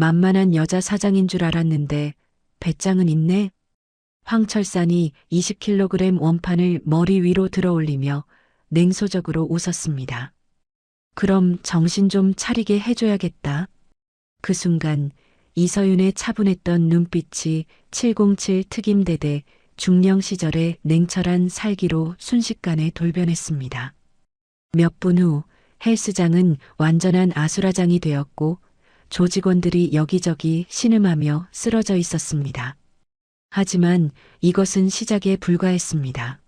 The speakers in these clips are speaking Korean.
만만한 여자 사장인 줄 알았는데 배짱은 있네. 황철산이 20kg 원판을 머리 위로 들어올리며 냉소적으로 웃었습니다. 그럼 정신 좀 차리게 해줘야겠다. 그 순간 이서윤의 차분했던 눈빛이 707 특임대대 중령 시절의 냉철한 살기로 순식간에 돌변했습니다. 몇 분 후 헬스장은 완전한 아수라장이 되었고 조직원들이 여기저기 신음하며 쓰러져 있었습니다. 하지만 이것은 시작에 불과했습니다.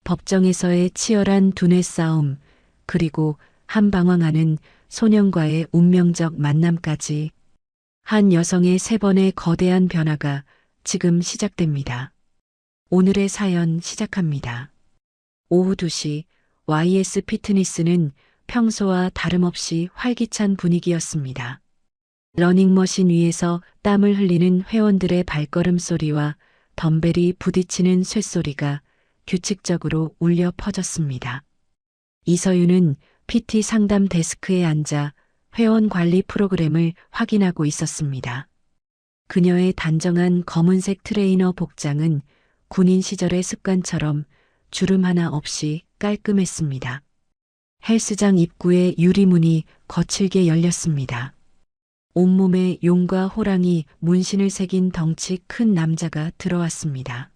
법정에서의 치열한 두뇌 싸움, 그리고 한방황하는 소년과의 운명적 만남까지 한 여성의 3번의 거대한 변화가 지금 시작됩니다. 오늘의 사연 시작합니다. 오후 2시 YS 피트니스는 평소와 다름없이 활기찬 분위기였습니다. 러닝머신 위에서 땀을 흘리는 회원들의 발걸음 소리와 덤벨이 부딪히는 쇳소리가 규칙적으로 울려 퍼졌습니다. 이서윤은 PT 상담 데스크에 앉아 회원 관리 프로그램을 확인하고 있었습니다. 그녀의 단정한 검은색 트레이너 복장은 군인 시절의 습관처럼 주름 하나 없이 깔끔했습니다. 헬스장 입구의 유리문이 거칠게 열렸습니다. 온몸에 용과 호랑이 문신을 새긴 덩치 큰 남자가 들어왔습니다.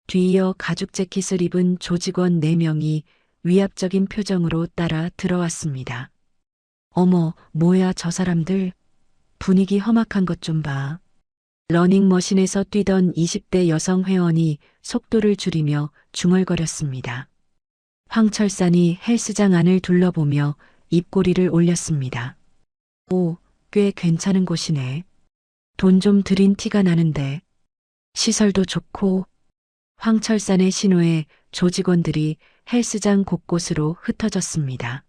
뒤이어 가죽 재킷을 입은 조직원 4명이 위압적인 표정으로 따라 들어왔습니다. 어머, 뭐야 저 사람들. 분위기 험악한 것 좀 봐. 러닝머신에서 뛰던 20대 여성 회원이 속도를 줄이며 중얼거렸습니다. 황철산이 헬스장 안을 둘러보며 입꼬리를 올렸습니다. 오, 꽤 괜찮은 곳이네. 돈 좀 들인 티가 나는데. 시설도 좋고. 황철산의 신호에 조직원들이 헬스장 곳곳으로 흩어졌습니다.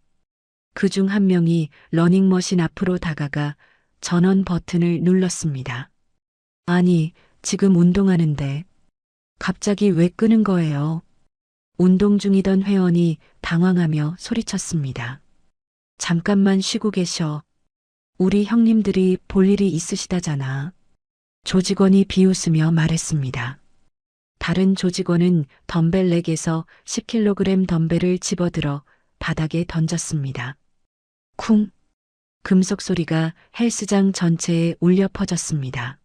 그중 한 명이 러닝머신 앞으로 다가가 전원 버튼을 눌렀습니다. 아니, 지금 운동하는데 갑자기 왜 끄는 거예요? 운동 중이던 회원이 당황하며 소리쳤습니다. 잠깐만 쉬고 계셔. 우리 형님들이 볼 일이 있으시다잖아. 조직원이 비웃으며 말했습니다. 다른 조직원은 덤벨 렉에서 10kg 덤벨을 집어들어 바닥에 던졌습니다. 쿵! 금속 소리가 헬스장 전체에 울려 퍼졌습니다.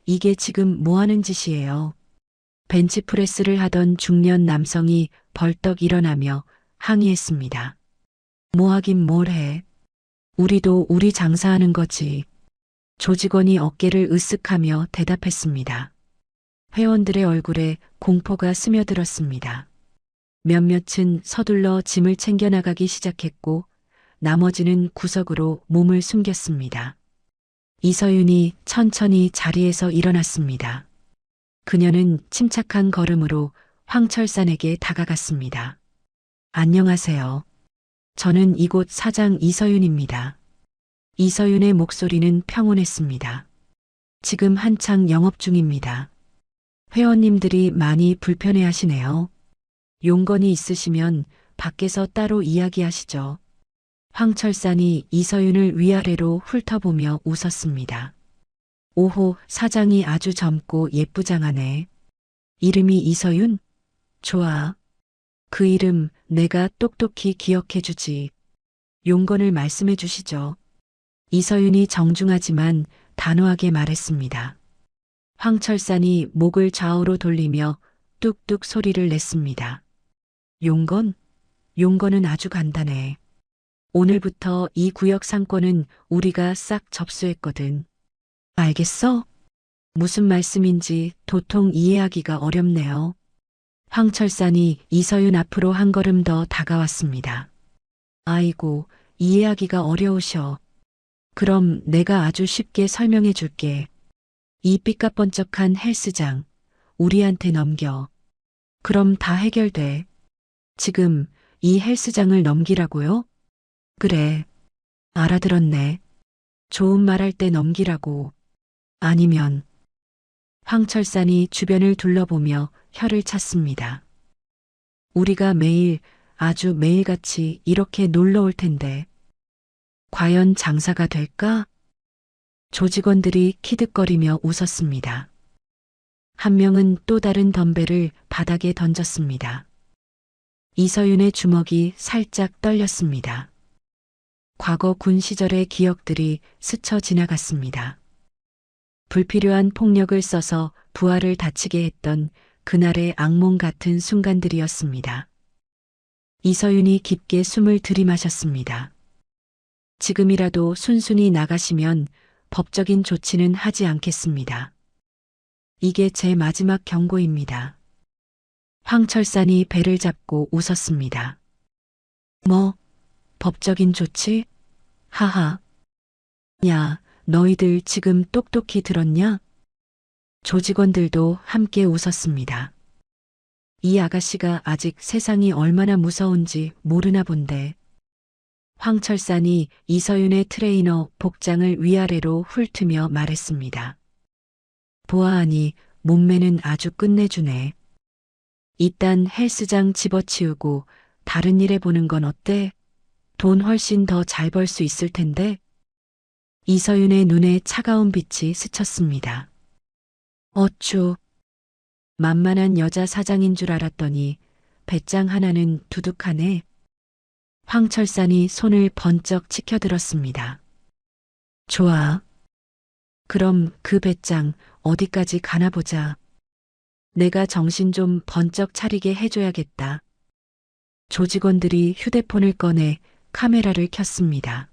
이게 지금 뭐 하는 짓이에요? 벤치프레스를 하던 중년 남성이 벌떡 일어나며 항의했습니다. 뭐 하긴 뭘 해. 우리도 우리 장사하는 거지. 조직원이 어깨를 으쓱하며 대답했습니다. 회원들의 얼굴에 공포가 스며들었습니다. 몇몇은 서둘러 짐을 챙겨 나가기 시작했고 나머지는 구석으로 몸을 숨겼습니다. 이서윤이 천천히 자리에서 일어났습니다. 그녀는 침착한 걸음으로 황철산에게 다가갔습니다. 안녕하세요. 저는 이곳 사장 이서윤입니다. 이서윤의 목소리는 평온했습니다. 지금 한창 영업 중입니다. 회원님들이 많이 불편해하시네요. 용건이 있으시면 밖에서 따로 이야기하시죠. 황철산이 이서윤을 위아래로 훑어보며 웃었습니다. 오호, 사장이 아주 젊고 예쁘장하네. 이름이 이서윤? 좋아. 그 이름 내가 똑똑히 기억해주지. 용건을 말씀해 주시죠. 이서윤이 정중하지만 단호하게 말했습니다. 황철산이 목을 좌우로 돌리며 뚝뚝 소리를 냈습니다. 용건? 용건은 아주 간단해. 오늘부터 이 구역 상권은 우리가 싹 접수했거든. 알겠어? 무슨 말씀인지 도통 이해하기가 어렵네요. 황철산이 이서윤 앞으로 한 걸음 더 다가왔습니다. 아이고, 이해하기가 어려우셔. 그럼 내가 아주 쉽게 설명해 줄게. 이 삐까번쩍한 헬스장, 우리한테 넘겨. 그럼 다 해결돼. 지금 이 헬스장을 넘기라고요? 그래. 알아들었네. 좋은 말 할 때 넘기라고. 아니면. 황철산이 주변을 둘러보며 혀를 찼습니다. 우리가 매일, 아주 매일같이 이렇게 놀러 올 텐데. 과연 장사가 될까? 조직원들이 키득거리며 웃었습니다. 한 명은 또 다른 덤벨을 바닥에 던졌습니다. 이서윤의 주먹이 살짝 떨렸습니다. 과거 군 시절의 기억들이 스쳐 지나갔습니다. 불필요한 폭력을 써서 부하를 다치게 했던 그날의 악몽 같은 순간들이었습니다. 이서윤이 깊게 숨을 들이마셨습니다. 지금이라도 순순히 나가시면 법적인 조치는 하지 않겠습니다. 이게 제 마지막 경고입니다. 황철산이 배를 잡고 웃었습니다. 뭐, 법적인 조치? 하하. 야, 너희들 지금 똑똑히 들었냐? 조직원들도 함께 웃었습니다. 이 아가씨가 아직 세상이 얼마나 무서운지 모르나 본데. 황철산이 이서윤의 트레이너 복장을 위아래로 훑으며 말했습니다. 보아하니 몸매는 아주 끝내주네. 이딴 헬스장 집어치우고 다른 일 해보는 건 어때? 돈 훨씬 더 잘 벌 수 있을 텐데. 이서윤의 눈에 차가운 빛이 스쳤습니다. 어쭈. 만만한 여자 사장인 줄 알았더니 배짱 하나는 두둑하네. 황철산이 손을 번쩍 치켜들었습니다. 좋아. 그럼 그 배짱 어디까지 가나 보자. 내가 정신 좀 번쩍 차리게 해줘야겠다. 조직원들이 휴대폰을 꺼내 카메라를 켰습니다.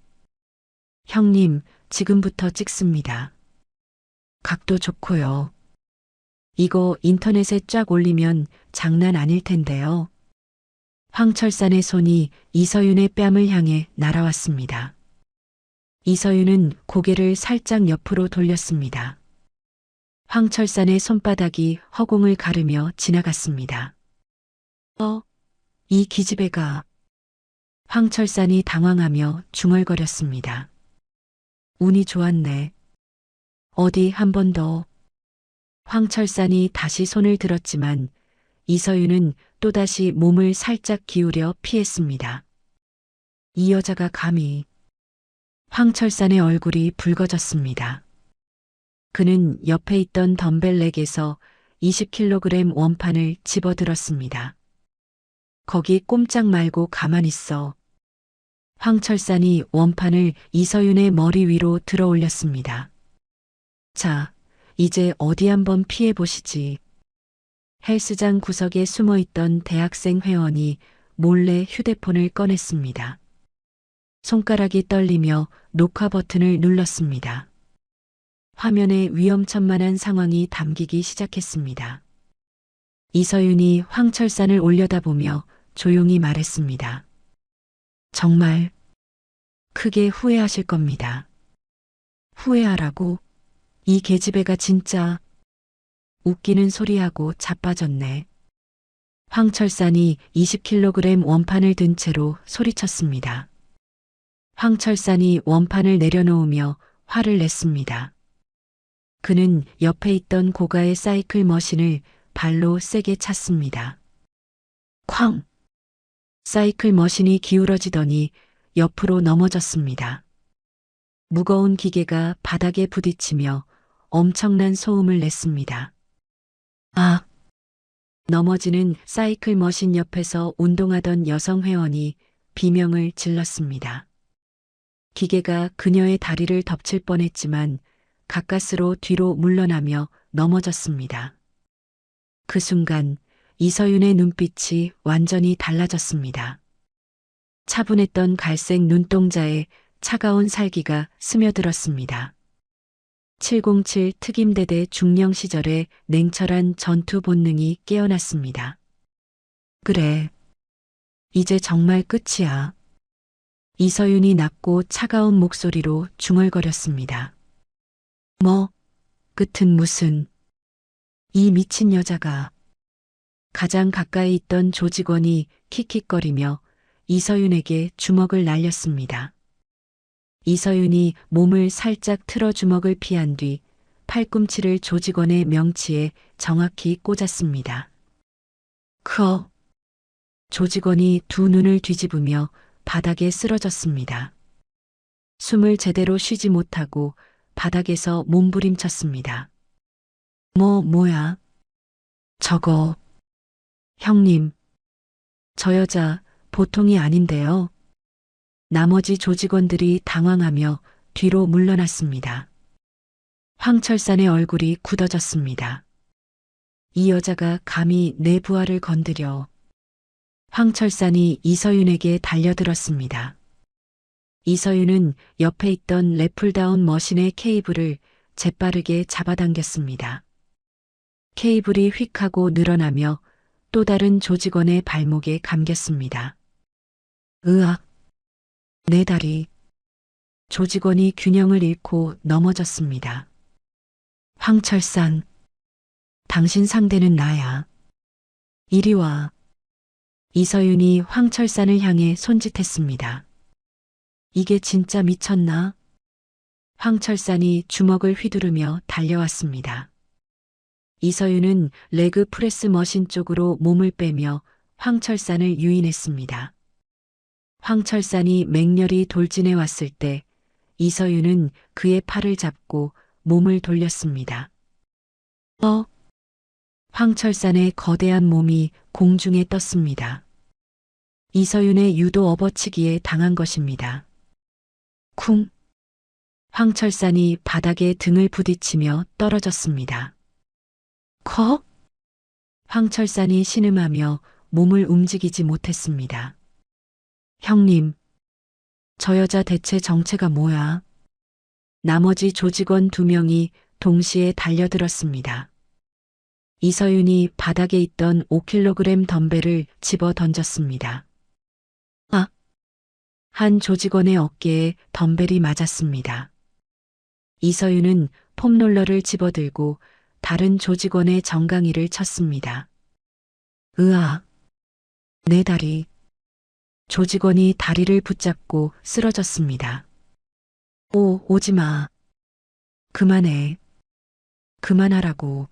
형님, 지금부터 찍습니다. 각도 좋고요. 이거 인터넷에 쫙 올리면 장난 아닐 텐데요. 황철산의 손이 이서윤의 뺨을 향해 날아왔습니다. 이서윤은 고개를 살짝 옆으로 돌렸습니다. 황철산의 손바닥이 허공을 가르며 지나갔습니다. 이 기집애가. 황철산이 당황하며 중얼거렸습니다. 운이 좋았네. 어디 한 번 더. 황철산이 다시 손을 들었지만 이서윤은 또다시 몸을 살짝 기울여 피했습니다. 이 여자가 감히. 황철산의 얼굴이 붉어졌습니다. 그는 옆에 있던 덤벨 렉에서 20kg 원판을 집어들었습니다. 거기 꼼짝 말고 가만히 있어. 황철산이 원판을 이서윤의 머리 위로 들어 올렸습니다. 자, 이제 어디 한번 피해 보시지. 헬스장 구석에 숨어 있던 대학생 회원이 몰래 휴대폰을 꺼냈습니다. 손가락이 떨리며 녹화 버튼을 눌렀습니다. 화면에 위험천만한 상황이 담기기 시작했습니다. 이서윤이 황철산을 올려다보며 조용히 말했습니다. 정말 크게 후회하실 겁니다. 후회하라고? 이 계집애가 진짜. 웃기는 소리하고 자빠졌네. 황철산이 20kg 원판을 든 채로 소리쳤습니다. 황철산이 원판을 내려놓으며 화를 냈습니다. 그는 옆에 있던 고가의 사이클 머신을 발로 세게 찼습니다. 쾅! 사이클 머신이 기울어지더니 옆으로 넘어졌습니다. 무거운 기계가 바닥에 부딪히며 엄청난 소음을 냈습니다. 아! 넘어지는 사이클 머신 옆에서 운동하던 여성 회원이 비명을 질렀습니다. 기계가 그녀의 다리를 덮칠 뻔했지만 가까스로 뒤로 물러나며 넘어졌습니다. 그 순간 이서윤의 눈빛이 완전히 달라졌습니다. 차분했던 갈색 눈동자에 차가운 살기가 스며들었습니다. 707 특임대대 중령 시절의 냉철한 전투 본능이 깨어났습니다. 그래. 이제 정말 끝이야. 이서윤이 낮고 차가운 목소리로 중얼거렸습니다. 뭐, 끝은 무슨. 이 미친 여자가. 가장 가까이 있던 조직원이 킥킥거리며 이서윤에게 주먹을 날렸습니다. 이서윤이 몸을 살짝 틀어 주먹을 피한 뒤 팔꿈치를 조직원의 명치에 정확히 꽂았습니다. 크어. 조직원이 두 눈을 뒤집으며 바닥에 쓰러졌습니다. 숨을 제대로 쉬지 못하고 바닥에서 몸부림쳤습니다. 뭐야? 저거. 형님, 저 여자 보통이 아닌데요. 나머지 조직원들이 당황하며 뒤로 물러났습니다. 황철산의 얼굴이 굳어졌습니다. 이 여자가 감히 내 부하를 건드려. 황철산이 이서윤에게 달려들었습니다. 이서윤은 옆에 있던 래플다운 머신의 케이블을 재빠르게 잡아당겼습니다. 케이블이 휙 하고 늘어나며 또 다른 조직원의 발목에 감겼습니다. 으악! 내 다리. 조직원이 균형을 잃고 넘어졌습니다. 황철산, 당신 상대는 나야. 이리 와. 이서윤이 황철산을 향해 손짓했습니다. 이게 진짜 미쳤나? 황철산이 주먹을 휘두르며 달려왔습니다. 이서윤은 레그 프레스 머신 쪽으로 몸을 빼며 황철산을 유인했습니다. 황철산이 맹렬히 돌진해 왔을 때 이서윤은 그의 팔을 잡고 몸을 돌렸습니다. 황철산의 거대한 몸이 공중에 떴습니다. 이서윤의 유도 업어치기에 당한 것입니다. 쿵! 황철산이 바닥에 등을 부딪히며 떨어졌습니다. 컥! 황철산이 신음하며 몸을 움직이지 못했습니다. 형님, 저 여자 대체 정체가 뭐야? 나머지 조직원 2명이 동시에 달려들었습니다. 이서윤이 바닥에 있던 5kg 덤벨을 집어 던졌습니다. 한 조직원의 어깨에 덤벨이 맞았습니다. 이서윤은 폼롤러를 집어들고 다른 조직원의 정강이를 쳤습니다. 으아! 내 다리. 조직원이 다리를 붙잡고 쓰러졌습니다. 오지 마. 그만해. 그만하라고.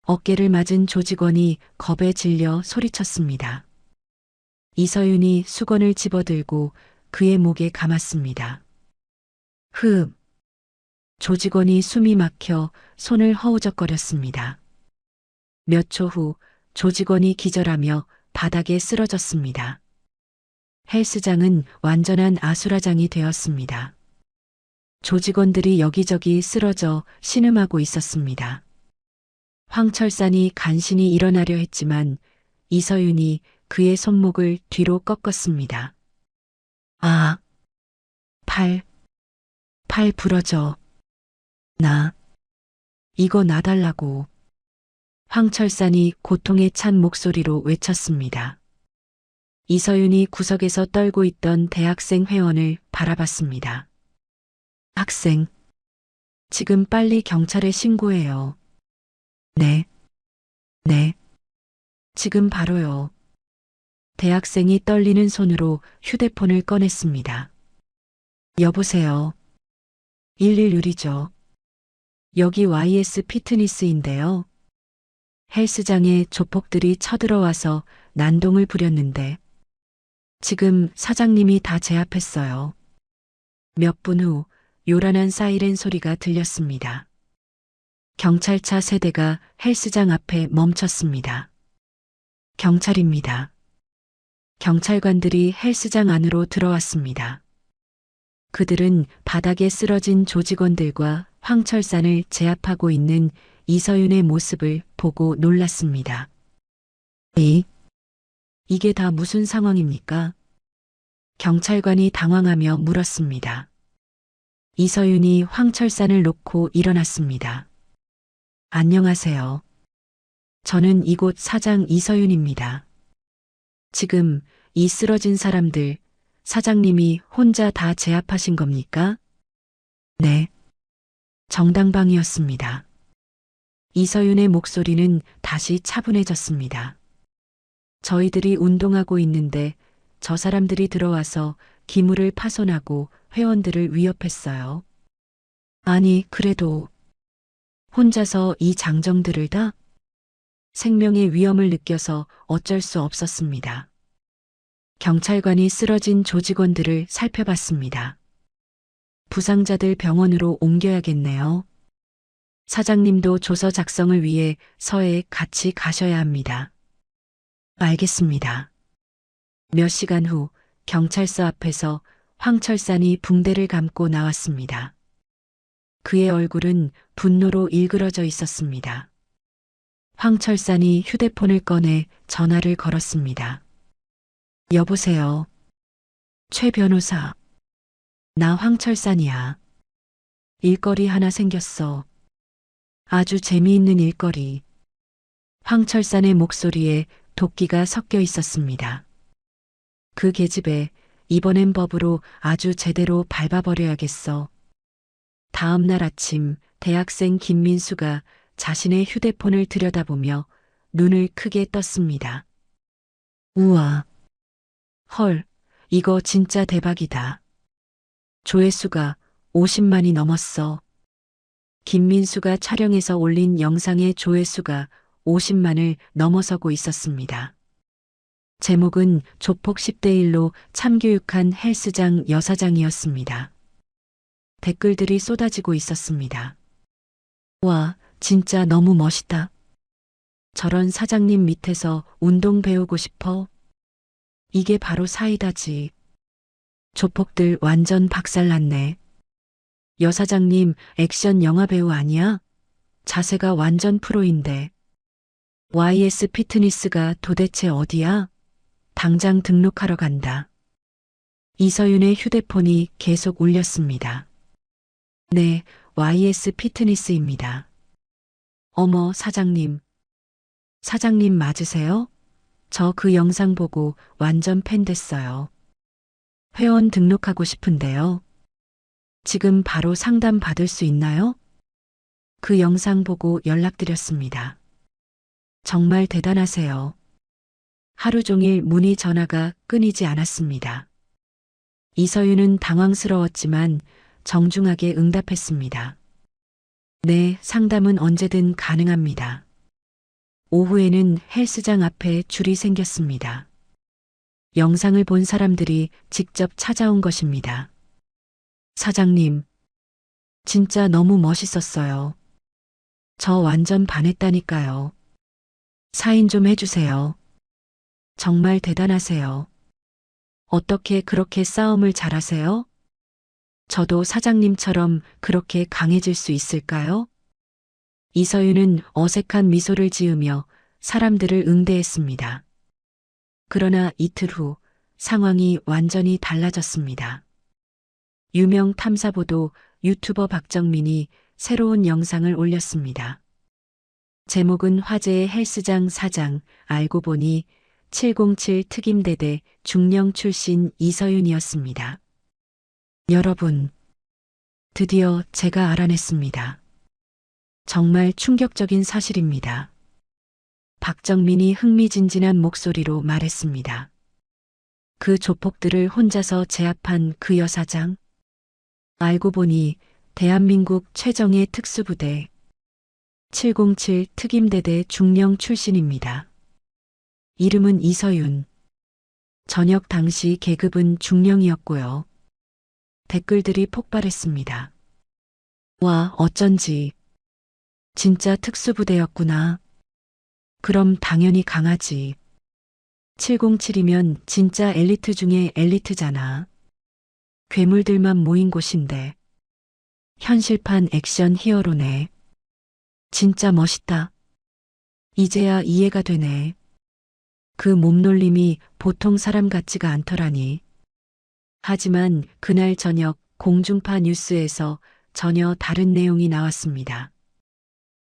어깨를 맞은 조직원이 겁에 질려 소리쳤습니다. 이서윤이 수건을 집어들고 그의 목에 감았습니다. 조직원이 숨이 막혀 손을 허우적거렸습니다. 몇 초 후 조직원이 기절하며 바닥에 쓰러졌습니다. 헬스장은 완전한 아수라장이 되었습니다. 조직원들이 여기저기 쓰러져 신음하고 있었습니다. 황철산이 간신히 일어나려 했지만 이서윤이 그의 손목을 뒤로 꺾었습니다. 팔 부러져. 이거 놔달라고. 황철산이 고통에 찬 목소리로 외쳤습니다. 이서윤이 구석에서 떨고 있던 대학생 회원을 바라봤습니다. 학생, 지금 빨리 경찰에 신고해요. 네. 지금 바로요. 대학생이 떨리는 손으로 휴대폰을 꺼냈습니다. 여보세요. 111이죠. 여기 YS 피트니스인데요. 헬스장에 조폭들이 쳐들어와서 난동을 부렸는데 지금 사장님이 다 제압했어요. 몇 분 후 요란한 사이렌 소리가 들렸습니다. 경찰차 세대가 헬스장 앞에 멈췄습니다. 경찰입니다. 경찰관들이 헬스장 안으로 들어왔습니다. 그들은 바닥에 쓰러진 조직원들과 황철산을 제압하고 있는 이서윤의 모습을 보고 놀랐습니다. 이게 다 무슨 상황입니까? 경찰관이 당황하며 물었습니다. 이서윤이 황철산을 놓고 일어났습니다. 안녕하세요. 저는 이곳 사장 이서윤입니다. 지금 이 쓰러진 사람들 사장님이 혼자 다 제압하신 겁니까? 네. 정당방위였습니다. 이서윤의 목소리는 다시 차분해졌습니다. 저희들이 운동하고 있는데 저 사람들이 들어와서 기물을 파손하고 회원들을 위협했어요. 아니, 그래도 혼자서 이 장정들을 다? 생명의 위험을 느껴서 어쩔 수 없었습니다. 경찰관이 쓰러진 조직원들을 살펴봤습니다. 부상자들 병원으로 옮겨야겠네요. 사장님도 조서 작성을 위해 서해에 같이 가셔야 합니다. 알겠습니다. 몇 시간 후 경찰서 앞에서 황철산이 붕대를 감고 나왔습니다. 그의 얼굴은 분노로 일그러져 있었습니다. 황철산이 휴대폰을 꺼내 전화를 걸었습니다. 여보세요. 최 변호사. 나 황철산이야. 일거리 하나 생겼어. 아주 재미있는 일거리. 황철산의 목소리에 도끼가 섞여 있었습니다. 그 계집애 이번엔 법으로 아주 제대로 밟아버려야겠어. 다음 날 아침 대학생 김민수가 자신의 휴대폰을 들여다보며 눈을 크게 떴습니다. 우와. 헐, 이거 진짜 대박이다. 조회수가 50만이 넘었어. 김민수가 촬영해서 올린 영상의 조회수가 50만을 넘어서고 있었습니다. 제목은 조폭 10대1로 참교육한 헬스장 여사장이었습니다. 댓글들이 쏟아지고 있었습니다. 와, 진짜 너무 멋있다. 저런 사장님 밑에서 운동 배우고 싶어. 이게 바로 사이다지. 조폭들 완전 박살났네. 여사장님 액션 영화 배우 아니야? 자세가 완전 프로인데. YS 피트니스가 도대체 어디야? 당장 등록하러 간다. 이서윤의 휴대폰이 계속 울렸습니다. 네, YS 피트니스입니다. 어머, 사장님. 사장님 맞으세요? 저 그 영상 보고 완전 팬 됐어요. 회원 등록하고 싶은데요. 지금 바로 상담 받을 수 있나요? 그 영상 보고 연락드렸습니다. 정말 대단하세요. 하루 종일 문의 전화가 끊이지 않았습니다. 이서윤은 당황스러웠지만 정중하게 응답했습니다. 네, 상담은 언제든 가능합니다. 오후에는 헬스장 앞에 줄이 생겼습니다. 영상을 본 사람들이 직접 찾아온 것입니다. 사장님, 진짜 너무 멋있었어요. 저 완전 반했다니까요. 사인 좀 해주세요. 정말 대단하세요. 어떻게 그렇게 싸움을 잘하세요? 저도 사장님처럼 그렇게 강해질 수 있을까요? 이서윤은 어색한 미소를 지으며 사람들을 응대했습니다. 그러나 이틀 후 상황이 완전히 달라졌습니다. 유명 탐사보도 유튜버 박정민이 새로운 영상을 올렸습니다. 제목은 화제의 헬스장 사장, 알고 보니 707 특임대대 중령 출신 이서윤이었습니다. 여러분, 드디어 제가 알아냈습니다. 정말 충격적인 사실입니다. 박정민이 흥미진진한 목소리로 말했습니다. 그 조폭들을 혼자서 제압한 그 여사장? 알고 보니 대한민국 최정예 특수부대 707 특임대대 중령 출신입니다. 이름은 이서윤. 전역 당시 계급은 중령이었고요. 댓글들이 폭발했습니다. 와, 어쩐지. 진짜 특수부대였구나. 그럼 당연히 강하지. 707이면 진짜 엘리트 중에 엘리트잖아. 괴물들만 모인 곳인데. 현실판 액션 히어로네. 진짜 멋있다. 이제야 이해가 되네. 그 몸놀림이 보통 사람 같지가 않더라니. 하지만 그날 저녁 공중파 뉴스에서 전혀 다른 내용이 나왔습니다.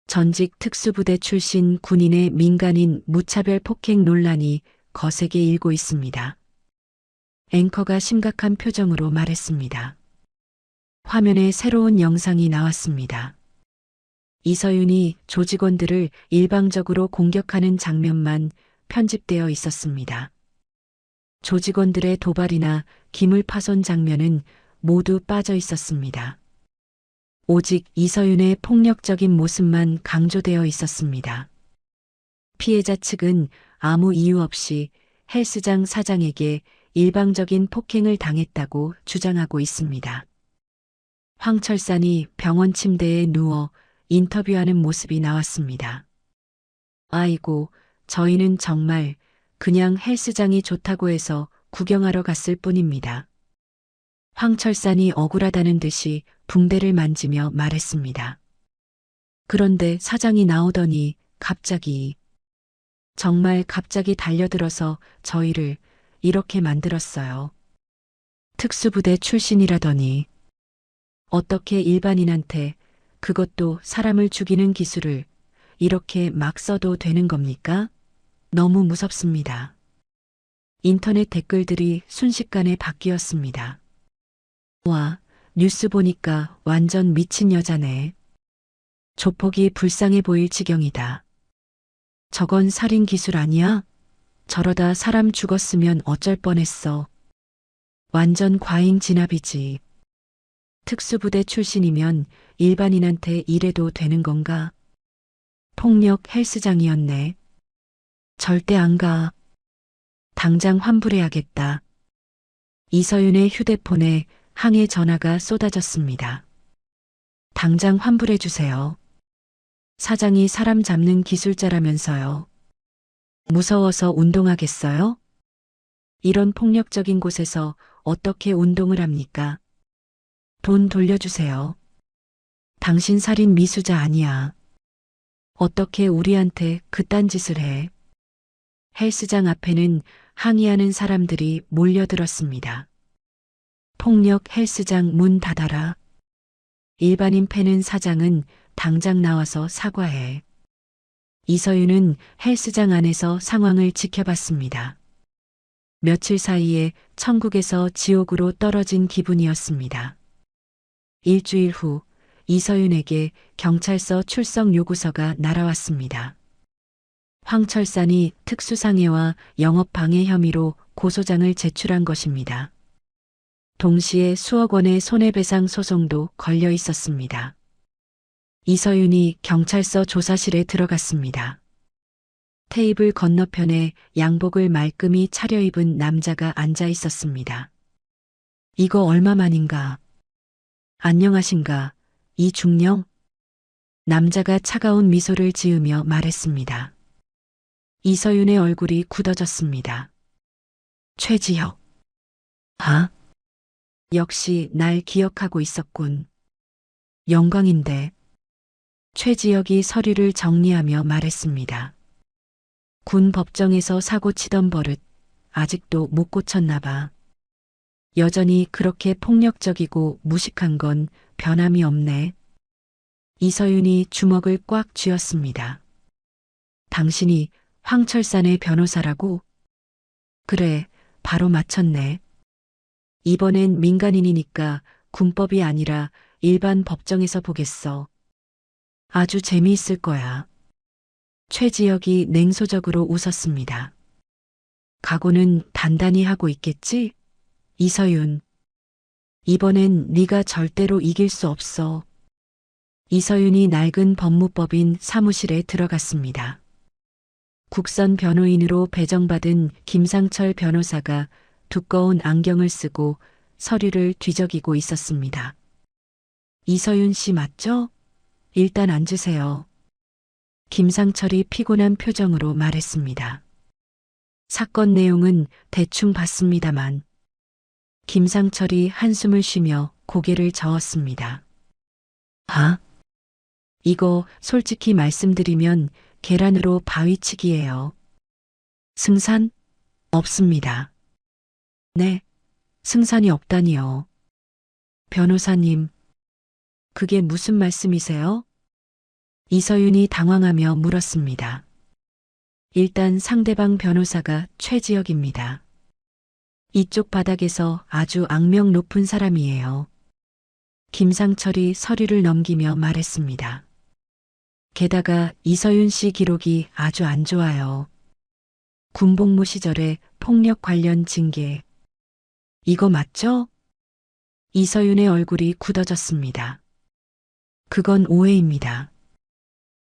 전직 특수부대 출신 군인의 민간인 무차별 폭행 논란이 거세게 일고 있습니다. 앵커가 심각한 표정으로 말했습니다. 화면에 새로운 영상이 나왔습니다. 이서윤이 조직원들을 일방적으로 공격하는 장면만 편집되어 있었습니다. 조직원들의 도발이나 기물 파손 장면은 모두 빠져 있었습니다. 오직 이서윤의 폭력적인 모습만 강조되어 있었습니다. 피해자 측은 아무 이유 없이 헬스장 사장에게 일방적인 폭행을 당했다고 주장하고 있습니다. 황철산이 병원 침대에 누워 인터뷰하는 모습이 나왔습니다. 아이고, 저희는 정말 그냥 헬스장이 좋다고 해서 구경하러 갔을 뿐입니다. 황철산이 억울하다는 듯이 붕대를 만지며 말했습니다. 그런데 사장이 나오더니 갑자기, 정말 갑자기 달려들어서 저희를 이렇게 만들었어요. 특수부대 출신이라더니 어떻게 일반인한테, 그것도 사람을 죽이는 기술을 이렇게 막 써도 되는 겁니까? 너무 무섭습니다. 인터넷 댓글들이 순식간에 바뀌었습니다. 와, 뉴스 보니까 완전 미친 여자네. 조폭이 불쌍해 보일 지경이다. 저건 살인 기술 아니야? 저러다 사람 죽었으면 어쩔 뻔했어. 완전 과잉 진압이지. 특수부대 출신이면 일반인한테 이래도 되는 건가? 폭력 헬스장이었네. 절대 안 가. 당장 환불해야겠다. 이서윤의 휴대폰에 항해 전화가 쏟아졌습니다. 당장 환불해 주세요. 사장이 사람 잡는 기술자라면서요. 무서워서 운동하겠어요? 이런 폭력적인 곳에서 어떻게 운동을 합니까? 돈 돌려주세요. 당신 살인 미수자 아니야. 어떻게 우리한테 그딴 짓을 해? 헬스장 앞에는 항의하는 사람들이 몰려들었습니다. 폭력 헬스장 문 닫아라. 일반인 패는 사장은 당장 나와서 사과해. 이서윤은 헬스장 안에서 상황을 지켜봤습니다. 며칠 사이에 천국에서 지옥으로 떨어진 기분이었습니다. 일주일 후 이서윤에게 경찰서 출석 요구서가 날아왔습니다. 황철산이 특수상해와 영업방해 혐의로 고소장을 제출한 것입니다. 동시에 수억 원의 손해배상 소송도 걸려 있었습니다. 이서윤이 경찰서 조사실에 들어갔습니다. 테이블 건너편에 양복을 말끔히 차려입은 남자가 앉아 있었습니다. 이거 얼마만인가? 안녕하신가, 이중령? 남자가 차가운 미소를 지으며 말했습니다. 이서윤의 얼굴이 굳어졌습니다. 최지혁. 아? 역시 날 기억하고 있었군. 영광인데. 최지혁이 서류를 정리하며 말했습니다. 군 법정에서 사고 치던 버릇 아직도 못 고쳤나 봐. 여전히 그렇게 폭력적이고 무식한 건 변함이 없네. 이서윤이 주먹을 꽉 쥐었습니다. 당신이 황철산의 변호사라고? 그래, 바로 맞췄네. 이번엔 민간인이니까 군법이 아니라 일반 법정에서 보겠어. 아주 재미있을 거야. 최지혁이 냉소적으로 웃었습니다. 각오는 단단히 하고 있겠지? 이서윤. 이번엔 네가 절대로 이길 수 없어. 이서윤이 낡은 법무법인 사무실에 들어갔습니다. 국선 변호인으로 배정받은 김상철 변호사가 두꺼운 안경을 쓰고 서류를 뒤적이고 있었습니다. 이서윤 씨 맞죠? 일단 앉으세요. 김상철이 피곤한 표정으로 말했습니다. 사건 내용은 대충 봤습니다만. 김상철이 한숨을 쉬며 고개를 저었습니다. 아? 이거 솔직히 말씀드리면 계란으로 바위치기예요. 승산? 없습니다. 네, 승산이 없다니요. 변호사님, 그게 무슨 말씀이세요? 이서윤이 당황하며 물었습니다. 일단 상대방 변호사가 최지혁입니다. 이쪽 바닥에서 아주 악명 높은 사람이에요. 김상철이 서류를 넘기며 말했습니다. 게다가 이서윤 씨 기록이 아주 안 좋아요. 군복무 시절에 폭력 관련 징계. 이거 맞죠? 이서윤의 얼굴이 굳어졌습니다. 그건 오해입니다.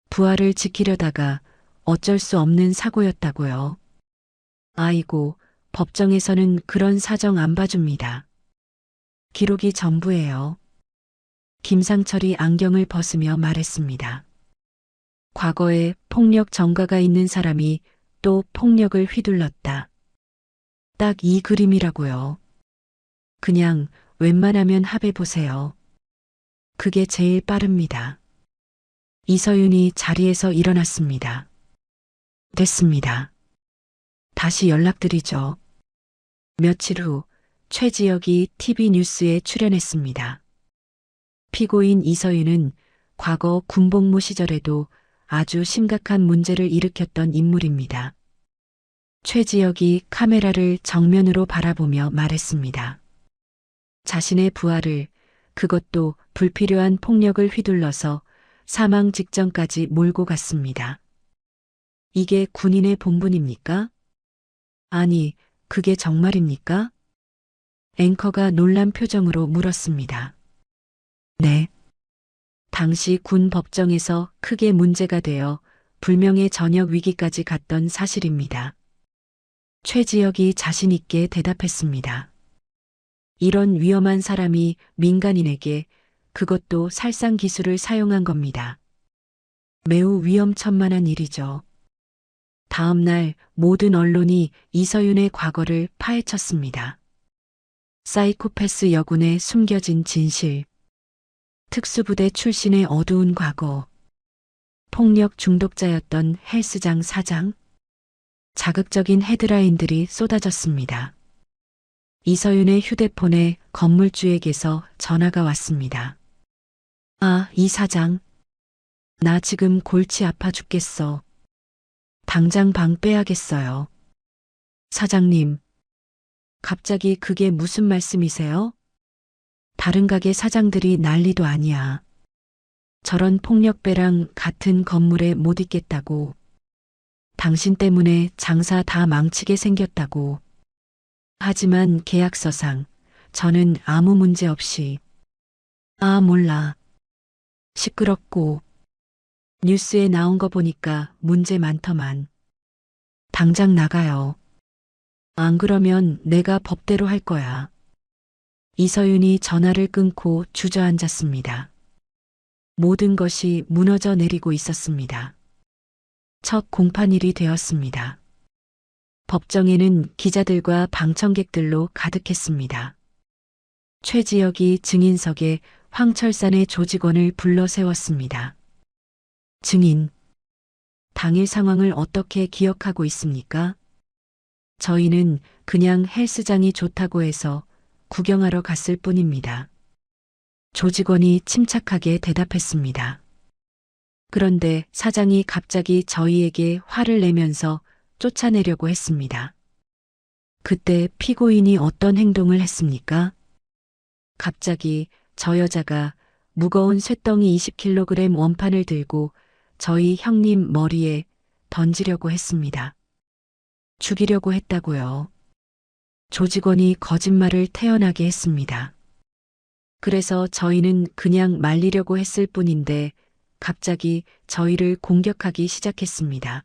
부하를 지키려다가 어쩔 수 없는 사고였다고요. 아이고, 법정에서는 그런 사정 안 봐줍니다. 기록이 전부예요. 김상철이 안경을 벗으며 말했습니다. 과거에 폭력 전가가 있는 사람이 또 폭력을 휘둘렀다. 딱 이 그림이라고요. 그냥 웬만하면 합해보세요. 그게 제일 빠릅니다. 이서윤이 자리에서 일어났습니다. 됐습니다. 다시 연락드리죠. 며칠 후 최지혁이 TV 뉴스에 출연했습니다. 피고인 이서윤은 과거 군복무 시절에도 아주 심각한 문제를 일으켰던 인물입니다. 최지혁이 카메라를 정면으로 바라보며 말했습니다. 자신의 부하를, 그것도 불필요한 폭력을 휘둘러서 사망 직전까지 몰고 갔습니다. 이게 군인의 본분입니까? 아니, 그게 정말입니까? 앵커가 놀란 표정으로 물었습니다. 네. 당시 군 법정에서 크게 문제가 되어 불명예 전역 위기까지 갔던 사실입니다. 최지혁이 자신 있게 대답했습니다. 이런 위험한 사람이 민간인에게, 그것도 살상 기술을 사용한 겁니다. 매우 위험천만한 일이죠. 다음 날 모든 언론이 이서윤의 과거를 파헤쳤습니다. 사이코패스 여군의 숨겨진 진실, 특수부대 출신의 어두운 과거, 폭력 중독자였던 헬스장 사장, 자극적인 헤드라인들이 쏟아졌습니다. 이서윤의 휴대폰에 건물주에게서 전화가 왔습니다. 아, 이 사장. 나 지금 골치 아파 죽겠어. 당장 방 빼야겠어요. 사장님. 갑자기 그게 무슨 말씀이세요? 다른 가게 사장들이 난리도 아니야. 저런 폭력배랑 같은 건물에 못 있겠다고. 당신 때문에 장사 다 망치게 생겼다고. 하지만 계약서상 저는 아무 문제 없이. 아, 몰라. 시끄럽고 뉴스에 나온 거 보니까 문제 많더만. 당장 나가요. 안 그러면 내가 법대로 할 거야. 이서윤이 전화를 끊고 주저앉았습니다. 모든 것이 무너져 내리고 있었습니다. 첫 공판일이 되었습니다. 법정에는 기자들과 방청객들로 가득했습니다. 최지혁이 증인석에 황철산의 조직원을 불러 세웠습니다. 증인, 당일 상황을 어떻게 기억하고 있습니까? 저희는 그냥 헬스장이 좋다고 해서 구경하러 갔을 뿐입니다. 조직원이 침착하게 대답했습니다. 그런데 사장이 갑자기 저희에게 화를 내면서 쫓아내려고 했습니다. 그때 피고인이 어떤 행동을 했습니까? 갑자기 저 여자가 무거운 쇳덩이 20kg 원판을 들고 저희 형님 머리에 던지려고 했습니다. 죽이려고 했다고요. 조직원이 거짓말을 태연하게 했습니다. 그래서 저희는 그냥 말리려고 했을 뿐인데 갑자기 저희를 공격하기 시작했습니다.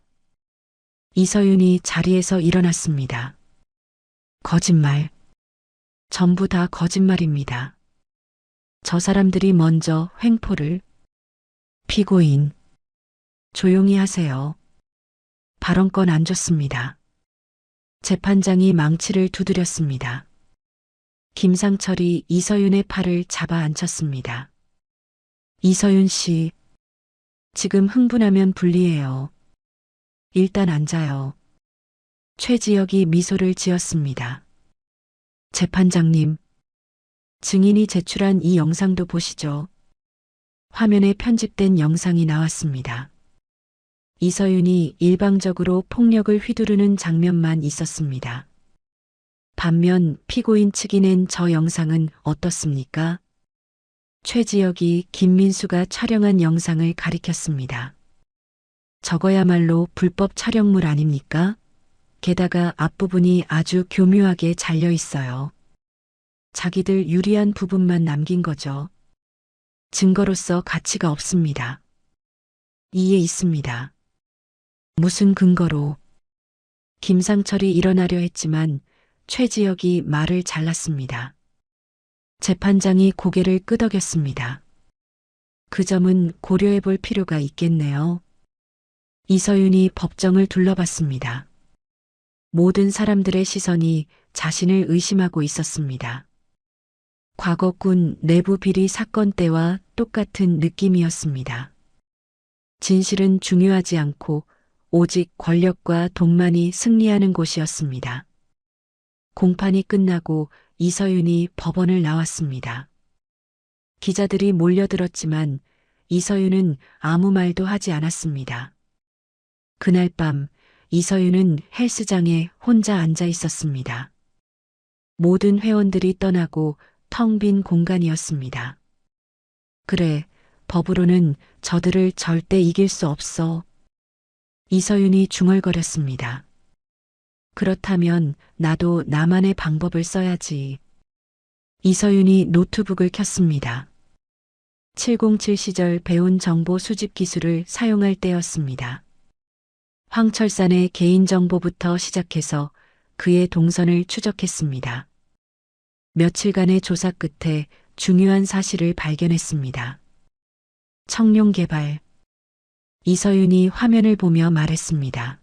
이서윤이 자리에서 일어났습니다. 거짓말. 전부 다 거짓말입니다. 저 사람들이 먼저 횡포를. 피고인. 조용히 하세요. 발언권 안 줬습니다. 재판장이 망치를 두드렸습니다. 김상철이 이서윤의 팔을 잡아 앉혔습니다. 이서윤 씨, 지금 흥분하면 불리해요. 일단 앉아요. 최지혁이 미소를 지었습니다. 재판장님, 증인이 제출한 이 영상도 보시죠. 화면에 편집된 영상이 나왔습니다. 이서윤이 일방적으로 폭력을 휘두르는 장면만 있었습니다. 반면 피고인 측이 낸 저 영상은 어떻습니까? 최지혁이 김민수가 촬영한 영상을 가리켰습니다. 저거야말로 불법 촬영물 아닙니까? 게다가 앞부분이 아주 교묘하게 잘려 있어요. 자기들 유리한 부분만 남긴 거죠. 증거로서 가치가 없습니다. 이에 있습니다. 무슨 근거로? 김상철이 일어나려 했지만 최지혁이 말을 잘랐습니다. 재판장이 고개를 끄덕였습니다. 그 점은 고려해 볼 필요가 있겠네요. 이서윤이 법정을 둘러봤습니다. 모든 사람들의 시선이 자신을 의심하고 있었습니다. 과거 군 내부 비리 사건 때와 똑같은 느낌이었습니다. 진실은 중요하지 않고 오직 권력과 돈만이 승리하는 곳이었습니다. 공판이 끝나고 이서윤이 법원을 나왔습니다. 기자들이 몰려들었지만 이서윤은 아무 말도 하지 않았습니다. 그날 밤 이서윤은 헬스장에 혼자 앉아 있었습니다. 모든 회원들이 떠나고 텅 빈 공간이었습니다. 그래, 법으로는 저들을 절대 이길 수 없어. 이서윤이 중얼거렸습니다. 그렇다면 나도 나만의 방법을 써야지. 이서윤이 노트북을 켰습니다. 707 시절 배운 정보 수집 기술을 사용할 때였습니다. 황철산의 개인정보부터 시작해서 그의 동선을 추적했습니다. 며칠간의 조사 끝에 중요한 사실을 발견했습니다. 청룡개발. 이서윤이 화면을 보며 말했습니다.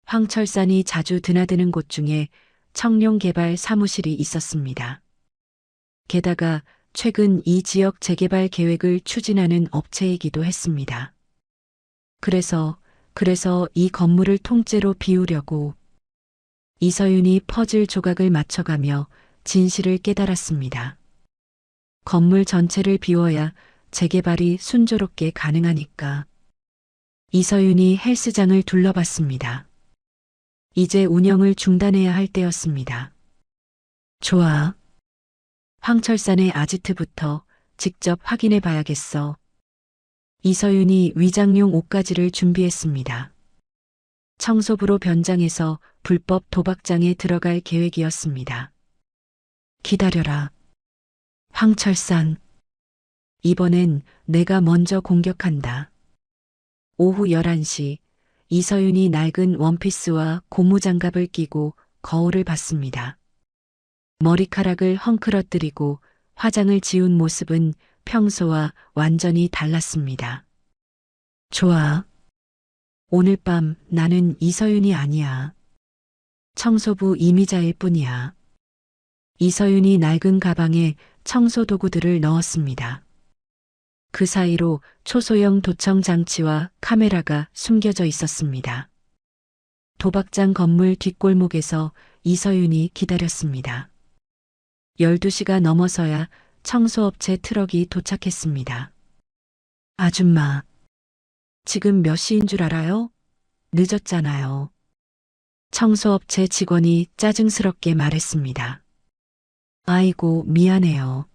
황철산이 자주 드나드는 곳 중에 청룡개발 사무실이 있었습니다. 게다가 최근 이 지역 재개발 계획을 추진하는 업체이기도 했습니다. 그래서 이 건물을 통째로 비우려고. 이서윤이 퍼즐 조각을 맞춰가며 진실을 깨달았습니다. 건물 전체를 비워야 재개발이 순조롭게 가능하니까. 이서윤이 헬스장을 둘러봤습니다. 이제 운영을 중단해야 할 때였습니다. 좋아. 황철산의 아지트부터 직접 확인해 봐야겠어. 이서윤이 위장용 옷가지를 준비했습니다. 청소부로 변장해서 불법 도박장에 들어갈 계획이었습니다. 기다려라. 황철산. 이번엔 내가 먼저 공격한다. 오후 11시 이서윤이 낡은 원피스와 고무장갑을 끼고 거울을 봤습니다. 머리카락을 헝클어뜨리고 화장을 지운 모습은 평소와 완전히 달랐습니다. 좋아. 오늘 밤 나는 이서윤이 아니야. 청소부 이미자일 뿐이야. 이서윤이 낡은 가방에 청소 도구들을 넣었습니다. 그 사이로 초소형 도청 장치와 카메라가 숨겨져 있었습니다. 도박장 건물 뒷골목에서 이서윤이 기다렸습니다. 12시가 넘어서야 청소업체 트럭이 도착했습니다. 아줌마, 지금 몇 시인 줄 알아요? 늦었잖아요. 청소업체 직원이 짜증스럽게 말했습니다. 아이고, 미안해요.